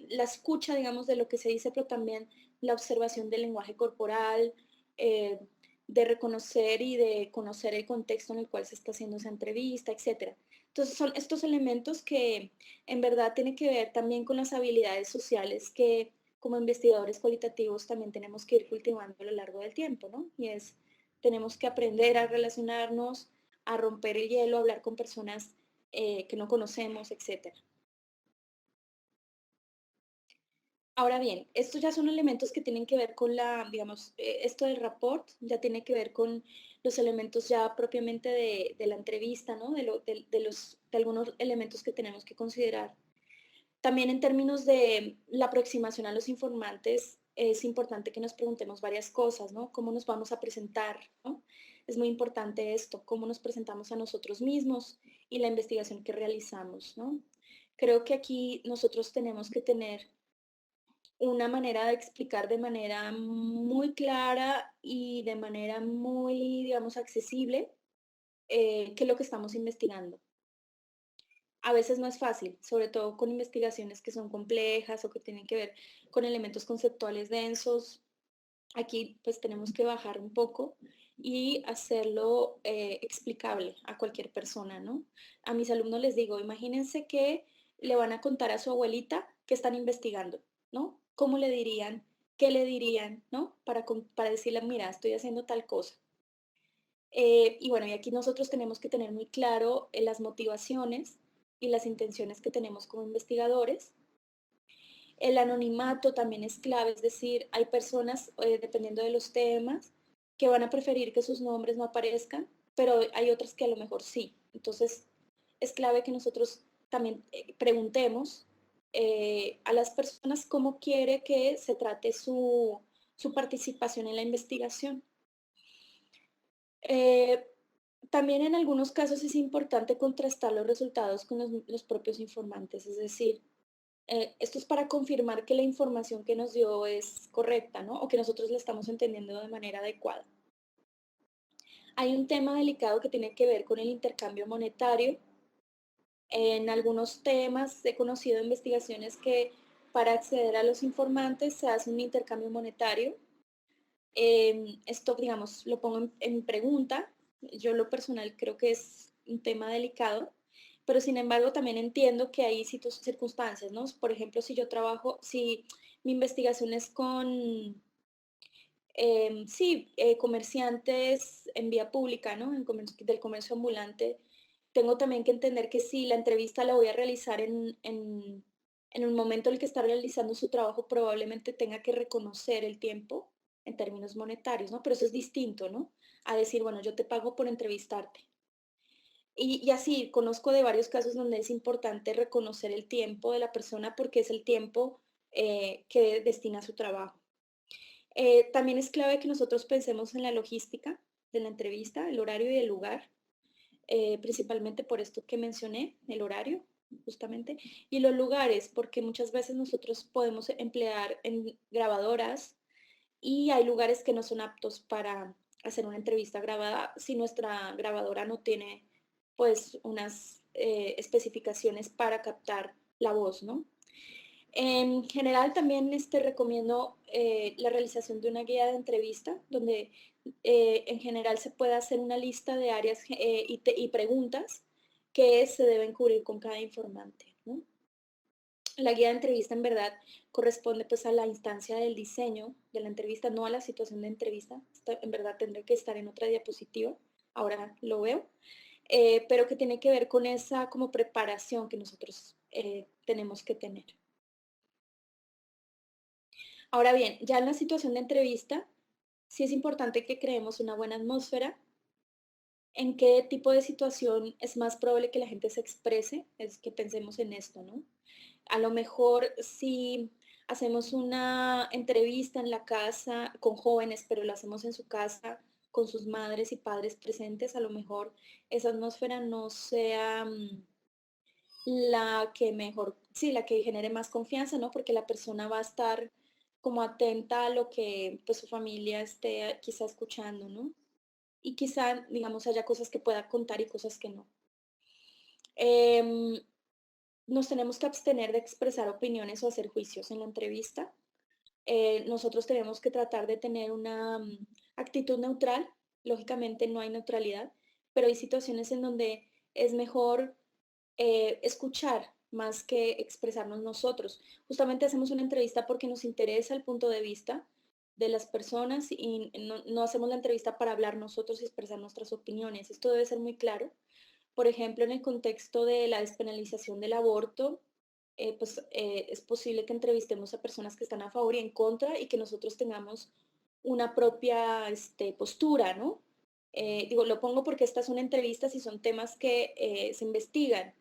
la escucha, digamos, de lo que se dice, pero también la observación del lenguaje corporal, eh, de reconocer y de conocer el contexto en el cual se está haciendo esa entrevista, etcétera. Entonces son estos elementos que en verdad tienen que ver también con las habilidades sociales que como investigadores cualitativos también tenemos que ir cultivando a lo largo del tiempo, ¿no? Y es tenemos que aprender a relacionarnos, a romper el hielo, a hablar con personas que no conocemos, etcétera. Ahora bien, estos ya son elementos que tienen que ver con digamos, esto del rapport ya tiene que ver con los elementos ya propiamente de la entrevista, ¿no? De algunos elementos que tenemos que considerar. También en términos de la aproximación a los informantes, es importante que nos preguntemos varias cosas, ¿no? ¿Cómo nos vamos a presentar, ¿no? Es muy importante esto, cómo nos presentamos a nosotros mismos y la investigación que realizamos, ¿no? Creo que aquí nosotros tenemos que tener una manera de explicar de manera muy clara y de manera muy, digamos, accesible qué es lo que estamos investigando. A veces no es fácil, sobre todo con investigaciones que son complejas o que tienen que ver con elementos conceptuales densos. Aquí pues tenemos que bajar un poco y hacerlo explicable a cualquier persona, ¿no? A mis alumnos les digo, imagínense que le van a contar a su abuelita que están investigando, ¿no? ¿Cómo le dirían? ¿Qué le dirían? ¿No? Para decirle, mira, estoy haciendo tal cosa. Y bueno, y aquí nosotros tenemos que tener muy claro las motivaciones y las intenciones que tenemos como investigadores. El anonimato también es clave, es decir, hay personas, dependiendo de los temas, que van a preferir que sus nombres no aparezcan, pero hay otras que a lo mejor sí. Entonces, es clave que nosotros también preguntemos a las personas cómo quiere que se trate su participación en la investigación. Eh, También en algunos casos es importante contrastar los resultados con los propios informantes, es decir, esto es para confirmar que la información que nos dio es correcta, ¿no? O que nosotros la estamos entendiendo de manera adecuada. Hay un tema delicado que tiene que ver con el intercambio monetario. En algunos temas he conocido investigaciones que para acceder a los informantes se hace un intercambio monetario. Esto, digamos, lo pongo en pregunta. Yo lo personal creo que es un tema delicado, pero sin embargo también entiendo que hay circunstancias, ¿no? Por ejemplo, si yo trabajo, si mi investigación es con, sí, comerciantes en vía pública, ¿no? Del comercio ambulante, tengo también que entender que si la entrevista la voy a realizar en un momento en el que está realizando su trabajo, probablemente tenga que reconocer el tiempo en términos monetarios, ¿no? Pero eso es distinto, ¿no? A decir, bueno, yo te pago por entrevistarte. Y así, conozco de varios casos donde es importante reconocer el tiempo de la persona porque es el tiempo que destina a su trabajo. También es clave que nosotros pensemos en la logística de la entrevista, el horario y el lugar, principalmente por esto que mencioné, el horario, justamente, y los lugares, porque muchas veces nosotros podemos emplear en grabadoras y hay lugares que no son aptos para hacer una entrevista grabada si nuestra grabadora no tiene pues unas especificaciones para captar la voz, ¿no? En general también recomiendo la realización de una guía de entrevista donde en general se puede hacer una lista de áreas y preguntas que se deben cubrir con cada informante, ¿no? La guía de entrevista en verdad corresponde pues a la instancia del diseño de la entrevista, no a la situación de entrevista. Esto en verdad tendré que estar en otra diapositiva, ahora lo veo, pero que tiene que ver con esa como preparación que nosotros tenemos que tener. Ahora bien, ya en la situación de entrevista, sí es importante que creemos una buena atmósfera. ¿En qué tipo de situación es más probable que la gente se exprese? Es que pensemos en esto, ¿no? A lo mejor si hacemos una entrevista en la casa con jóvenes, pero lo hacemos en su casa con sus madres y padres presentes, a lo mejor esa atmósfera no sea la que mejor, sí, la que genere más confianza, ¿no? Porque la persona va a estar como atenta a lo que pues su familia esté quizá escuchando, ¿no? Y quizá, digamos, haya cosas que pueda contar y cosas que no. Em, Nos tenemos que abstener de expresar opiniones o hacer juicios en la entrevista. Nosotros tenemos que tratar de tener una actitud neutral. Lógicamente no hay neutralidad, pero hay situaciones en donde es mejor escuchar más que expresarnos nosotros. Justamente hacemos una entrevista porque nos interesa el punto de vista de las personas y no hacemos la entrevista para hablar nosotros y expresar nuestras opiniones. Esto debe ser muy claro. Por ejemplo, en el contexto de la despenalización del aborto, es posible que entrevistemos a personas que están a favor y en contra y que nosotros tengamos una propia postura, ¿no? Digo, lo pongo porque estas son entrevistas y son temas que se investigan.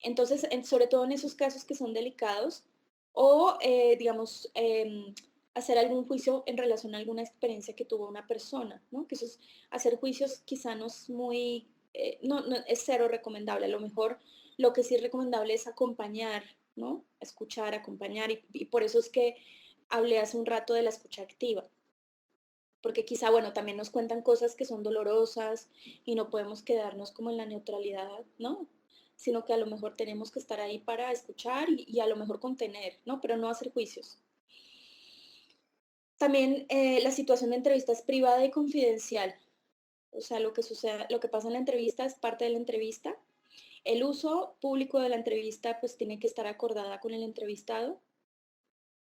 Entonces, sobre todo en esos casos que son delicados o, digamos, hacer algún juicio en relación a alguna experiencia que tuvo una persona, ¿no? Que eso es, hacer juicios quizá no es muy, no es cero recomendable. A lo mejor lo que sí es recomendable es acompañar, ¿no? Escuchar, acompañar y por eso es que hablé hace un rato de la escucha activa. Porque quizá, bueno, también nos cuentan cosas que son dolorosas y no podemos quedarnos como en la neutralidad, ¿no? Sino que a lo mejor tenemos que estar ahí para escuchar y a lo mejor contener, ¿no? Pero no hacer juicios. También la situación de entrevista es privada y confidencial. O sea, lo que sucede, lo que pasa en la entrevista es parte de la entrevista. El uso público de la entrevista pues tiene que estar acordada con el entrevistado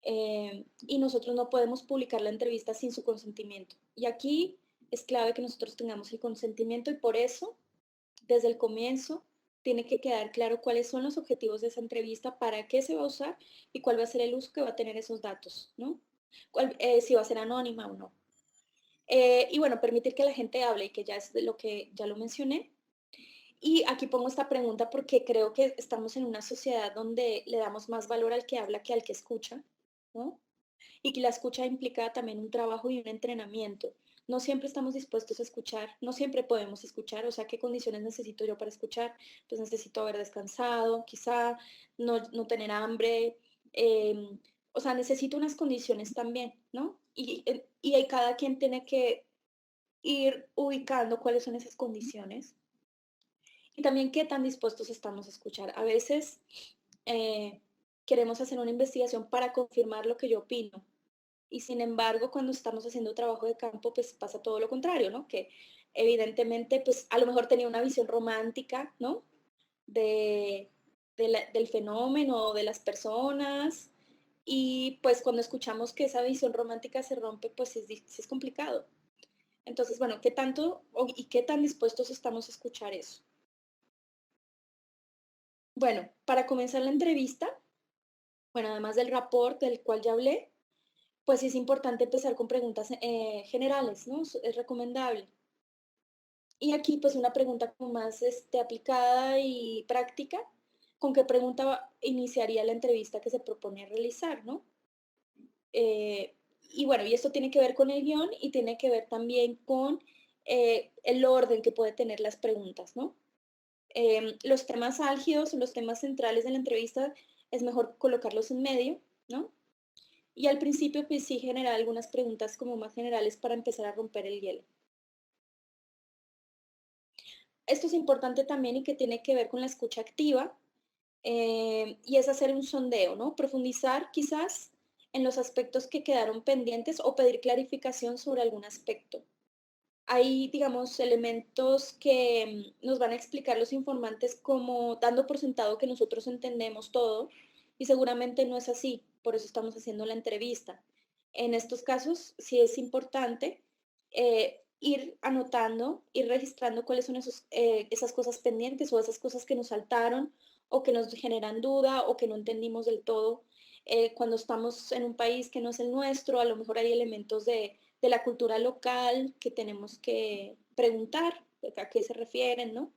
y nosotros no podemos publicar la entrevista sin su consentimiento. Y aquí es clave que nosotros tengamos el consentimiento y por eso, desde el comienzo, tiene que quedar claro cuáles son los objetivos de esa entrevista, para qué se va a usar y cuál va a ser el uso que va a tener esos datos, ¿no? Si va a ser anónima o no. Y bueno, permitir que la gente hable y que ya es de lo que ya lo mencioné. Y aquí pongo esta pregunta porque creo que estamos en una sociedad donde le damos más valor al que habla que al que escucha, ¿no? Y que la escucha implica también un trabajo y un entrenamiento. No siempre estamos dispuestos a escuchar, no siempre podemos escuchar, o sea, ¿qué condiciones necesito yo para escuchar? Pues necesito haber descansado, quizá no tener hambre, o sea, necesito unas condiciones también, ¿no? Y cada quien tiene que ir ubicando cuáles son esas condiciones y también qué tan dispuestos estamos a escuchar. A veces eh, queremos hacer una investigación para confirmar lo que yo opino. Y sin embargo, cuando estamos haciendo trabajo de campo, pues pasa todo lo contrario, ¿no? Que evidentemente, pues a lo mejor tenía una visión romántica, ¿no? De, del fenómeno, de las personas. Y pues cuando escuchamos que esa visión romántica se rompe, pues sí es complicado. Entonces, bueno, ¿qué tanto y qué tan dispuestos estamos a escuchar eso? Bueno, para comenzar la entrevista, bueno, además del rapport del cual ya hablé, pues sí es importante empezar con preguntas generales, ¿no? Es recomendable. Y aquí pues una pregunta como más aplicada y práctica, ¿con qué pregunta iniciaría la entrevista que se propone realizar, ¿no? Eh, y bueno, y esto tiene que ver con el guión y tiene que ver también con el orden que puede tener las preguntas, ¿no? Los temas álgidos, los temas centrales de la entrevista, es mejor colocarlos en medio, ¿no? Y al principio, pues sí, generar algunas preguntas como más generales para empezar a romper el hielo. Esto es importante también y que tiene que ver con la escucha activa, y es hacer un sondeo, ¿no? Profundizar quizás en los aspectos que quedaron pendientes o pedir clarificación sobre algún aspecto. Hay, digamos, elementos que nos van a explicar los informantes como dando por sentado que nosotros entendemos todo y seguramente no es así, por eso estamos haciendo la entrevista. En estos casos, sí es importante ir anotando, ir registrando cuáles son esas cosas pendientes o esas cosas que nos saltaron o que nos generan duda o que no entendimos del todo. Cuando estamos en un país que no es el nuestro, a lo mejor hay elementos de la cultura local que tenemos que preguntar a qué se refieren, ¿no?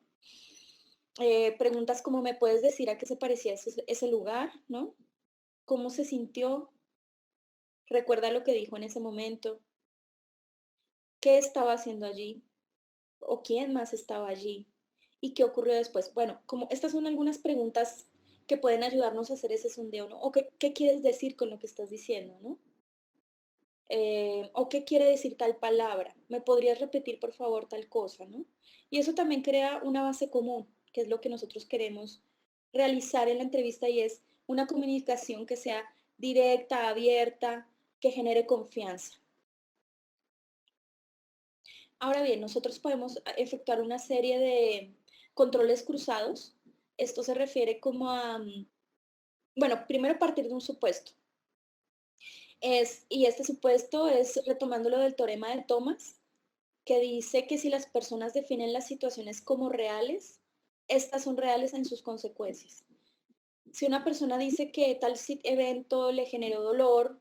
Preguntas como, ¿me puedes decir a qué se parecía ese lugar, ¿no? ¿Cómo se sintió? ¿Recuerda lo que dijo en ese momento? ¿Qué estaba haciendo allí? ¿O quién más estaba allí? ¿Y qué ocurrió después? Bueno, como estas son algunas preguntas que pueden ayudarnos a hacer ese sondeo, ¿no? ¿O qué quieres decir con lo que estás diciendo, ¿no? ¿O qué quiere decir tal palabra? ¿Me podrías repetir, por favor, tal cosa, ¿no? Y eso también crea una base común, que es lo que nosotros queremos realizar en la entrevista y es una comunicación que sea directa, abierta, que genere confianza. Ahora bien, nosotros podemos efectuar una serie de controles cruzados. Esto se refiere como a, bueno, primero partir de un supuesto. Y este supuesto es retomando lo del teorema de Thomas, que dice que si las personas definen las situaciones como reales, estas son reales en sus consecuencias. Si una persona dice que tal evento le generó dolor,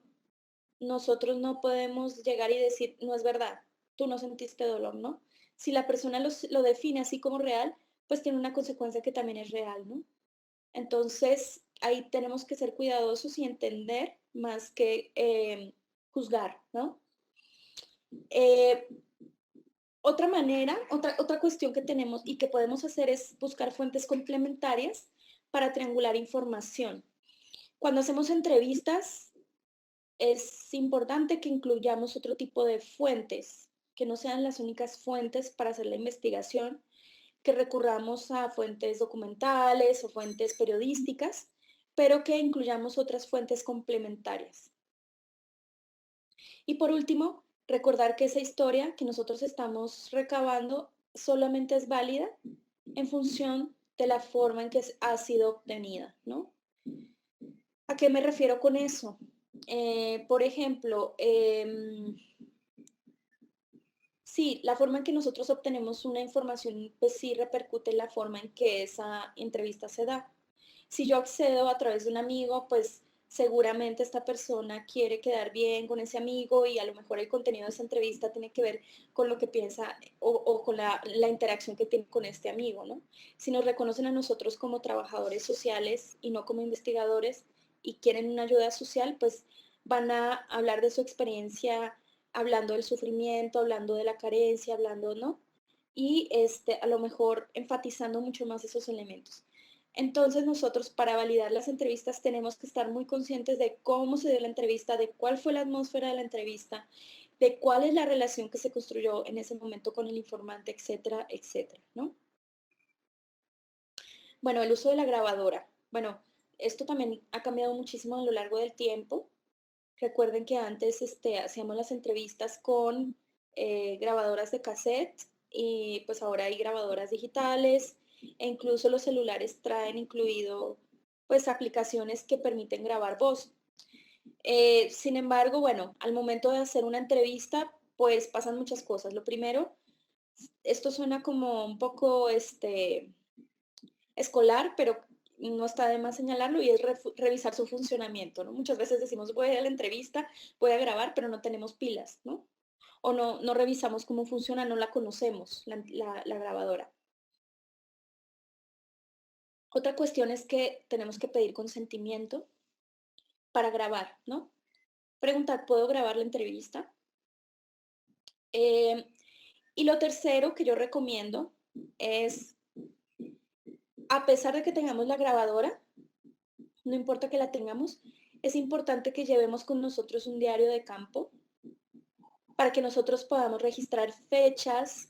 nosotros no podemos llegar y decir, no es verdad, tú no sentiste dolor, ¿no? Si la persona lo define así como real, pues tiene una consecuencia que también es real, ¿no? Entonces, ahí tenemos que ser cuidadosos y entender más que juzgar, ¿no? Eh, Otra manera, otra cuestión que tenemos y que podemos hacer es buscar fuentes complementarias para triangular información. Cuando hacemos entrevistas, es importante que incluyamos otro tipo de fuentes, que no sean las únicas fuentes para hacer la investigación, que recurramos a fuentes documentales o fuentes periodísticas, pero que incluyamos otras fuentes complementarias. Y por último, recordar que esa historia que nosotros estamos recabando solamente es válida en función de la forma en que ha sido obtenida, ¿no? ¿A qué me refiero con eso? Por ejemplo, sí, la forma en que nosotros obtenemos una información, pues sí repercute en la forma en que esa entrevista se da. Si yo accedo a través de un amigo, pues seguramente esta persona quiere quedar bien con ese amigo y a lo mejor el contenido de esa entrevista tiene que ver con lo que piensa o con la interacción que tiene con este amigo, ¿no? Si nos reconocen a nosotros como trabajadores sociales y no como investigadores y quieren una ayuda social, pues van a hablar de su experiencia, hablando del sufrimiento, hablando de la carencia, hablando, ¿no? Y a lo mejor enfatizando mucho más esos elementos. Entonces nosotros para validar las entrevistas tenemos que estar muy conscientes de cómo se dio la entrevista, de cuál fue la atmósfera de la entrevista, de cuál es la relación que se construyó en ese momento con el informante, etcétera, etcétera, ¿no? Bueno, el uso de la grabadora. Bueno, esto también ha cambiado muchísimo a lo largo del tiempo. Recuerden que antes hacíamos las entrevistas con grabadoras de cassette y pues ahora hay grabadoras digitales e incluso los celulares traen incluido pues aplicaciones que permiten grabar voz. Sin embargo, bueno, al momento de hacer una entrevista pues pasan muchas cosas. Lo primero, esto suena como un poco escolar, pero no está de más señalarlo y es revisar su funcionamiento, ¿no? Muchas veces decimos, voy a ir a la entrevista, voy a grabar, pero no tenemos pilas, ¿no? O no revisamos cómo funciona, no la conocemos, la grabadora. Otra cuestión es que tenemos que pedir consentimiento para grabar, ¿no? Preguntar, ¿puedo grabar la entrevista? Eh, y lo tercero que yo recomiendo es, a pesar de que tengamos la grabadora, no importa que la tengamos, es importante que llevemos con nosotros un diario de campo para que nosotros podamos registrar fechas,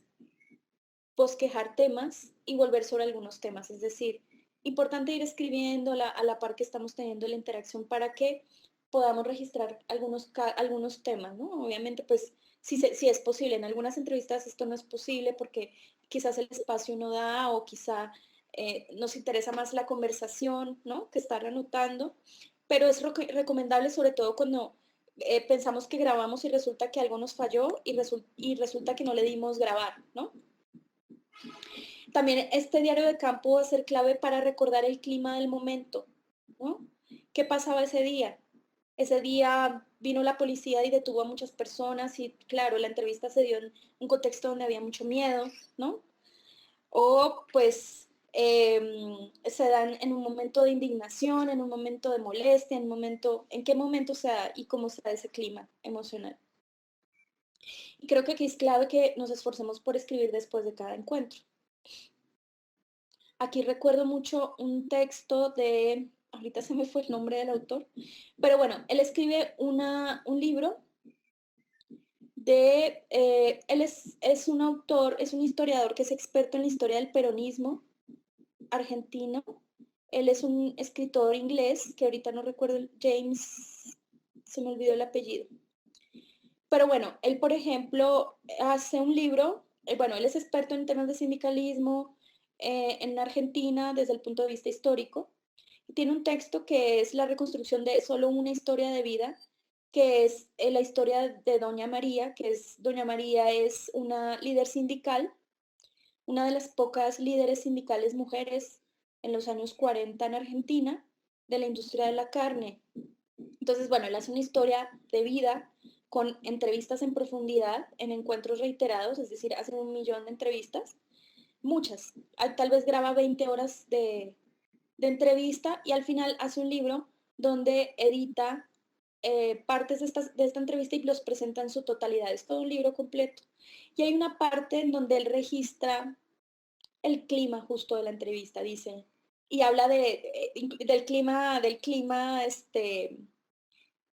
bosquejar temas y volver sobre algunos temas. Es decir, importante ir escribiendo a la par que estamos teniendo la interacción para que podamos registrar algunos temas, ¿no? Obviamente, pues, si es posible. En algunas entrevistas esto no es posible porque quizás el espacio no da o quizá nos interesa más la conversación, ¿no? Que estar anotando, pero es recomendable sobre todo cuando pensamos que grabamos y resulta que algo nos falló y resulta que no le dimos grabar, ¿no? También este diario de campo va a ser clave para recordar el clima del momento, ¿no? ¿Qué pasaba ese día? Ese día vino la policía y detuvo a muchas personas y claro, la entrevista se dio en un contexto donde había mucho miedo, ¿no? O pues se dan en un momento de indignación, en un momento de molestia, en un momento, en qué momento se da y cómo se da ese clima emocional. Y creo que aquí es clave que nos esforcemos por escribir después de cada encuentro. Aquí recuerdo mucho un texto de, ahorita se me fue el nombre del autor, pero bueno, él escribe un libro él es un autor, es un historiador que es experto en la historia del peronismo argentino. Él es un escritor inglés, que ahorita no recuerdo, James, se me olvidó el apellido. Pero bueno, él, por ejemplo, hace un libro, bueno, él es experto en temas de sindicalismo en Argentina desde el punto de vista histórico. Y tiene un texto que es la reconstrucción de solo una historia de vida, que es la historia de Doña María, Doña María es una líder sindical, una de las pocas líderes sindicales mujeres en los años 40 en Argentina, de la industria de la carne. Entonces, bueno, él hace una historia de vida con entrevistas en profundidad, en encuentros reiterados, es decir, hace 1.000.000 de entrevistas, muchas. Tal vez graba 20 horas de entrevista y al final hace un libro donde edita partes de esta entrevista y los presenta en su totalidad. Es todo un libro completo. Y hay una parte en donde él registra el clima justo de la entrevista, dice, y habla del clima,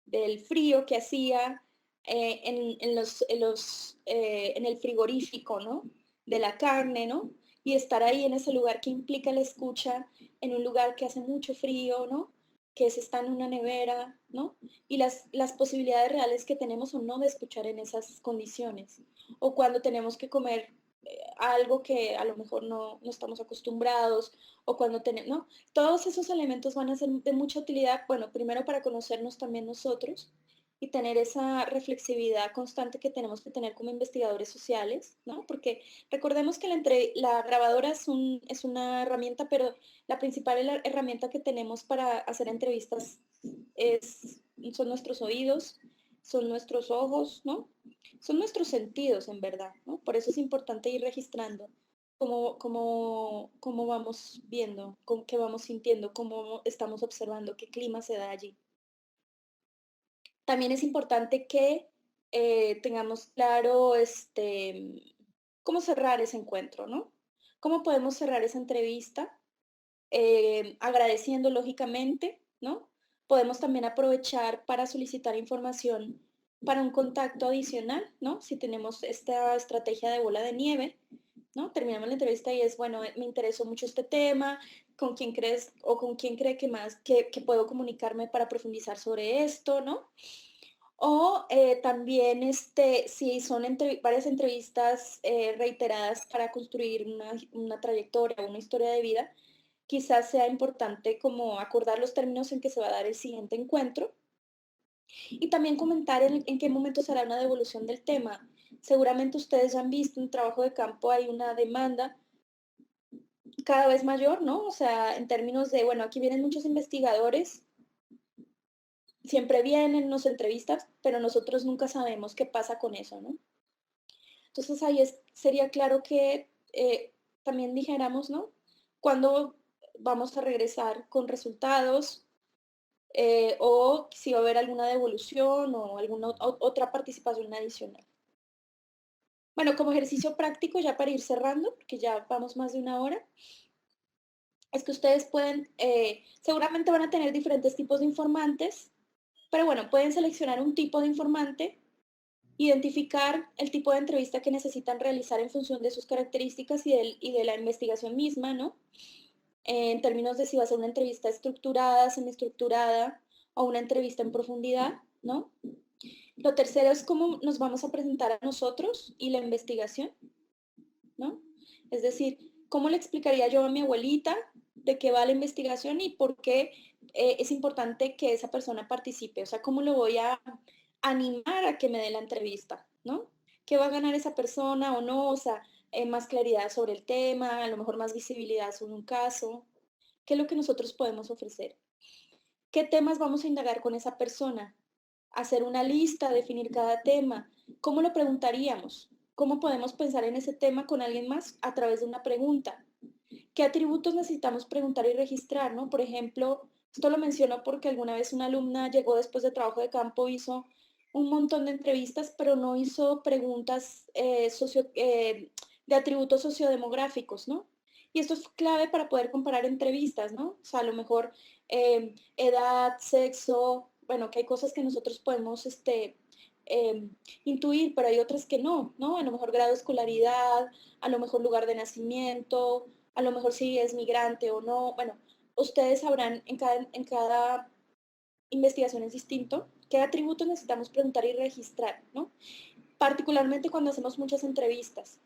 del frío que hacía en el frigorífico, ¿no? De la carne, ¿no? Y estar ahí en ese lugar que implica la escucha, en un lugar que hace mucho frío, ¿no? Que se está en una nevera, ¿no? Y las posibilidades reales que tenemos o no de escuchar en esas condiciones. O cuando tenemos que comer algo que a lo mejor no estamos acostumbrados, o cuando tenemos, ¿no? Todos esos elementos van a ser de mucha utilidad, bueno, primero para conocernos también nosotros y tener esa reflexividad constante que tenemos que tener como investigadores sociales, ¿no? Porque recordemos que la grabadora es una herramienta, pero la principal herramienta que tenemos para hacer entrevistas son nuestros oídos, son nuestros ojos, ¿no? Son nuestros sentidos, en verdad, ¿no? Por eso es importante ir registrando cómo vamos viendo, qué vamos sintiendo, cómo estamos observando, qué clima se da allí. También es importante que tengamos claro cómo cerrar ese encuentro, ¿no? ¿Cómo podemos cerrar esa entrevista? Agradeciendo lógicamente, ¿no? Podemos también aprovechar para solicitar información para un contacto adicional, ¿no? Si tenemos esta estrategia de bola de nieve, ¿no? Terminamos la entrevista y es, bueno, me interesó mucho este tema, ¿con quién crees o con quién cree que más que puedo comunicarme para profundizar sobre esto, ¿no? O también si son varias entrevistas reiteradas para construir una trayectoria o una historia de vida, quizás sea importante como acordar los términos en que se va a dar el siguiente encuentro y también comentar en qué momento será una devolución del tema. Seguramente ustedes ya han visto en trabajo de campo hay una demanda cada vez mayor, ¿no? O sea, en términos de, bueno, aquí vienen muchos investigadores, siempre vienen, nos entrevistan, pero nosotros nunca sabemos qué pasa con eso, ¿no? Entonces ahí sería claro que también dijéramos, ¿no? Cuándo vamos a regresar con resultados o si va a haber alguna devolución o alguna otra participación adicional. Bueno, como ejercicio práctico, ya para ir cerrando, porque ya vamos más de una hora, es que ustedes pueden, seguramente van a tener diferentes tipos de informantes, pero bueno, pueden seleccionar un tipo de informante, identificar el tipo de entrevista que necesitan realizar en función de sus características y de la investigación misma, ¿no? En términos de si va a ser una entrevista estructurada, semiestructurada o una entrevista en profundidad, ¿no? Lo tercero es cómo nos vamos a presentar a nosotros y la investigación, ¿no? Es decir, ¿cómo le explicaría yo a mi abuelita de qué va la investigación y por qué es importante que esa persona participe? O sea, ¿cómo lo voy a animar a que me dé la entrevista, ¿no? ¿Qué va a ganar esa persona o no? O sea, más claridad sobre el tema, a lo mejor más visibilidad sobre un caso. ¿Qué es lo que nosotros podemos ofrecer? ¿Qué temas vamos a indagar con esa persona? Hacer una lista, definir cada tema. ¿Cómo lo preguntaríamos? ¿Cómo podemos pensar en ese tema con alguien más a través de una pregunta? ¿Qué atributos necesitamos preguntar y registrar? ¿No? Por ejemplo, esto lo menciono porque alguna vez una alumna llegó después de trabajo de campo, hizo un montón de entrevistas, pero no hizo preguntas de atributos sociodemográficos, ¿no? Y esto es clave para poder comparar entrevistas, ¿no? O sea, a lo mejor edad, sexo, bueno, que hay cosas que nosotros podemos eh, intuir, pero hay otras que no, ¿no? A lo mejor grado de escolaridad, a lo mejor lugar de nacimiento, a lo mejor si es migrante o no. Bueno, ustedes sabrán en cada investigación es distinto qué atributos necesitamos preguntar y registrar, ¿no? Particularmente cuando hacemos muchas entrevistas.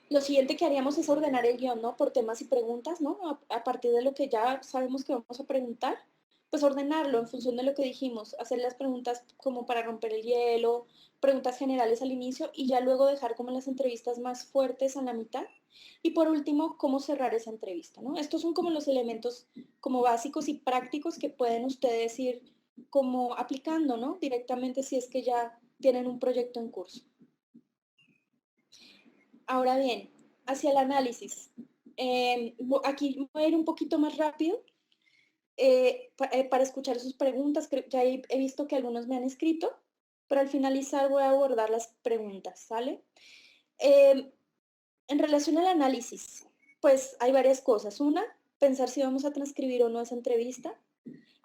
Lo siguiente que haríamos es ordenar el guión, ¿no? Por temas y preguntas, ¿no? A partir de lo que ya sabemos que vamos a preguntar, pues ordenarlo en función de lo que dijimos, hacer las preguntas como para romper el hielo, preguntas generales al inicio y ya luego dejar como las entrevistas más fuertes a la mitad. Y por último, cómo cerrar esa entrevista, ¿no? Estos son como los elementos como básicos y prácticos que pueden ustedes ir como aplicando, ¿no? Directamente si es que ya tienen un proyecto en curso. Ahora bien, hacia el análisis. Aquí voy a ir un poquito más rápido para escuchar sus preguntas. Ya he visto que algunos me han escrito, pero al finalizar voy a abordar las preguntas, ¿sale? Eh, en relación al análisis, pues hay varias cosas. Una, pensar si vamos a transcribir o no esa entrevista.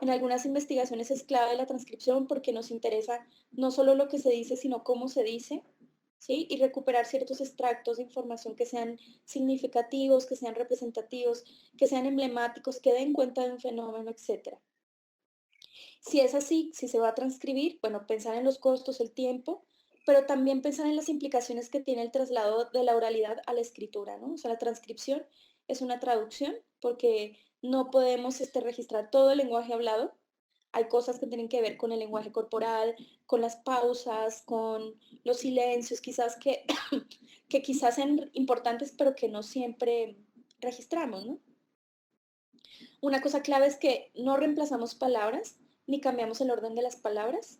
En algunas investigaciones es clave la transcripción porque nos interesa no solo lo que se dice, sino cómo se dice. ¿Sí? Y recuperar ciertos extractos de información que sean significativos, que sean representativos, que sean emblemáticos, que den cuenta de un fenómeno, etcétera. Si es así, si se va a transcribir, bueno, pensar en los costos, el tiempo, pero también pensar en las implicaciones que tiene el traslado de la oralidad a la escritura, ¿no? O sea, la transcripción es una traducción porque no podemos registrar todo el lenguaje hablado. Hay cosas que tienen que ver con el lenguaje corporal, con las pausas, con los silencios, quizás que quizás sean importantes, pero que no siempre registramos, ¿no? Una cosa clave es que no reemplazamos palabras ni cambiamos el orden de las palabras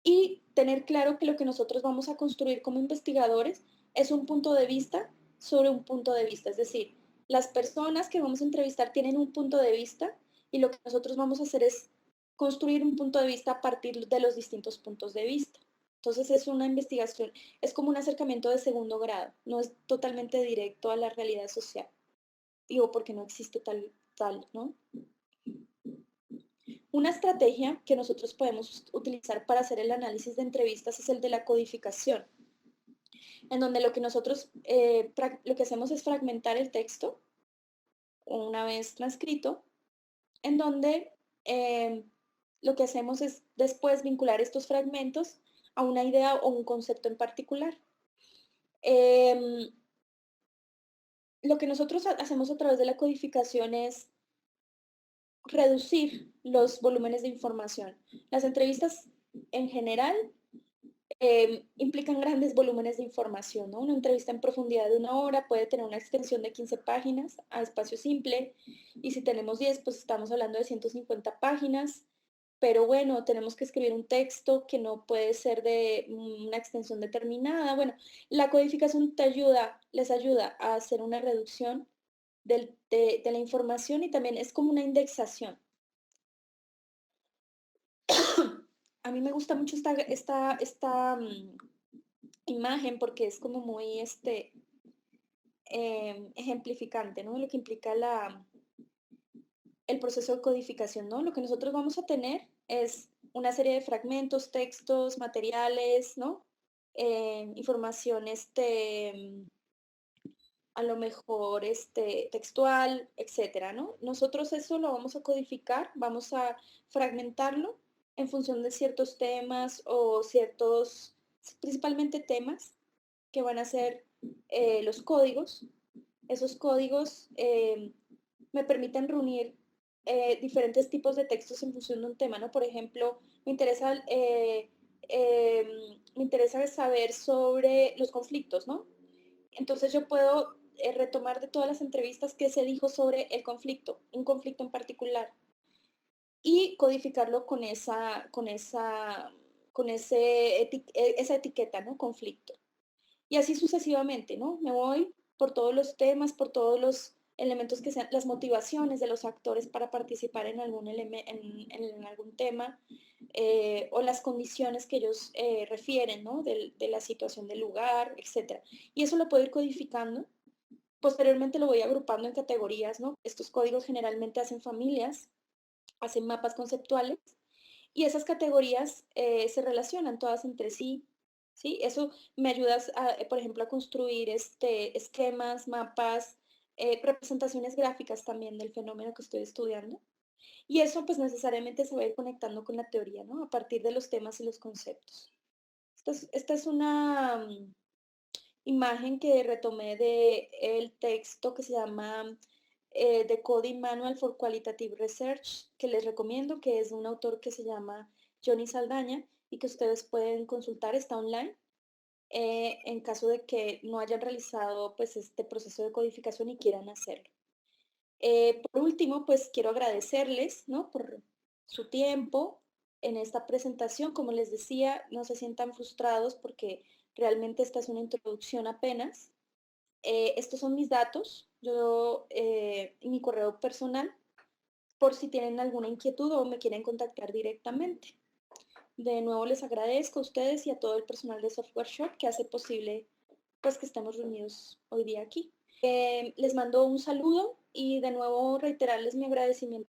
y tener claro que lo que nosotros vamos a construir como investigadores es un punto de vista sobre un punto de vista. Es decir, las personas que vamos a entrevistar tienen un punto de vista y lo que nosotros vamos a hacer es construir un punto de vista a partir de los distintos puntos de vista. Entonces es una investigación, es como un acercamiento de segundo grado, no es totalmente directo a la realidad social. Digo, porque no existe tal, ¿no? Una estrategia que nosotros podemos utilizar para hacer el análisis de entrevistas es el de la codificación, en donde lo que nosotros lo que hacemos es fragmentar el texto una vez transcrito, en donde lo que hacemos es después vincular estos fragmentos a una idea o un concepto en particular. Em, lo que nosotros hacemos a través de la codificación es reducir los volúmenes de información. Las entrevistas en general implican grandes volúmenes de información, ¿no? Una entrevista en profundidad de 1 hora puede tener una extensión de 15 páginas a espacio simple, y si tenemos 10, pues estamos hablando de 150 páginas, pero bueno, tenemos que escribir un texto que no puede ser de una extensión determinada. Bueno, la codificación les ayuda a hacer una reducción de la información, y también es como una indexación. A mí me gusta mucho esta imagen porque es como muy ejemplificante, ¿no? Lo que implica el proceso de codificación, ¿no? Lo que nosotros vamos a tener es una serie de fragmentos, textos, materiales, ¿no? Información, a lo mejor textual, etcétera, ¿no? Nosotros eso lo vamos a codificar, vamos a fragmentarlo en función de ciertos temas o ciertos, principalmente temas, que van a ser los códigos. Esos códigos me permiten reunir diferentes tipos de textos en función de un tema, ¿no? Por ejemplo, me interesa saber sobre los conflictos, ¿no? Entonces yo puedo retomar de todas las entrevistas que se dijo sobre el conflicto, un conflicto en particular, y codificarlo esa etiqueta, ¿no? Conflicto. Y así sucesivamente, ¿no? Me voy por todos los temas, por todos los elementos que sean, las motivaciones de los actores para participar en en algún tema, o las condiciones que ellos refieren, ¿no? De la situación del lugar, etc. Y eso lo puedo ir codificando. Posteriormente lo voy agrupando en categorías, ¿no? Estos códigos generalmente hacen familias, hacen mapas conceptuales, y esas categorías se relacionan todas entre sí, ¿sí? Eso me ayuda, por ejemplo, a construir esquemas, mapas, representaciones gráficas también del fenómeno que estoy estudiando. Y eso pues necesariamente se va a ir conectando con la teoría, ¿no? A partir de los temas y los conceptos. Esta es una imagen que retomé de el texto que se llama The Coding Manual for Qualitative Research, que les recomiendo, que es de un autor que se llama Johnny Saldaña y que ustedes pueden consultar, está online, en caso de que no hayan realizado pues este proceso de codificación y quieran hacerlo. Por último, pues quiero agradecerles, ¿no? Por su tiempo en esta presentación. Como les decía, no se sientan frustrados porque realmente esta es una introducción apenas. Estos son mis datos, y mi correo personal, por si tienen alguna inquietud o me quieren contactar directamente. De nuevo les agradezco a ustedes y a todo el personal de Software Shop que hace posible pues que estemos reunidos hoy día aquí. Les mando un saludo y de nuevo reiterarles mi agradecimiento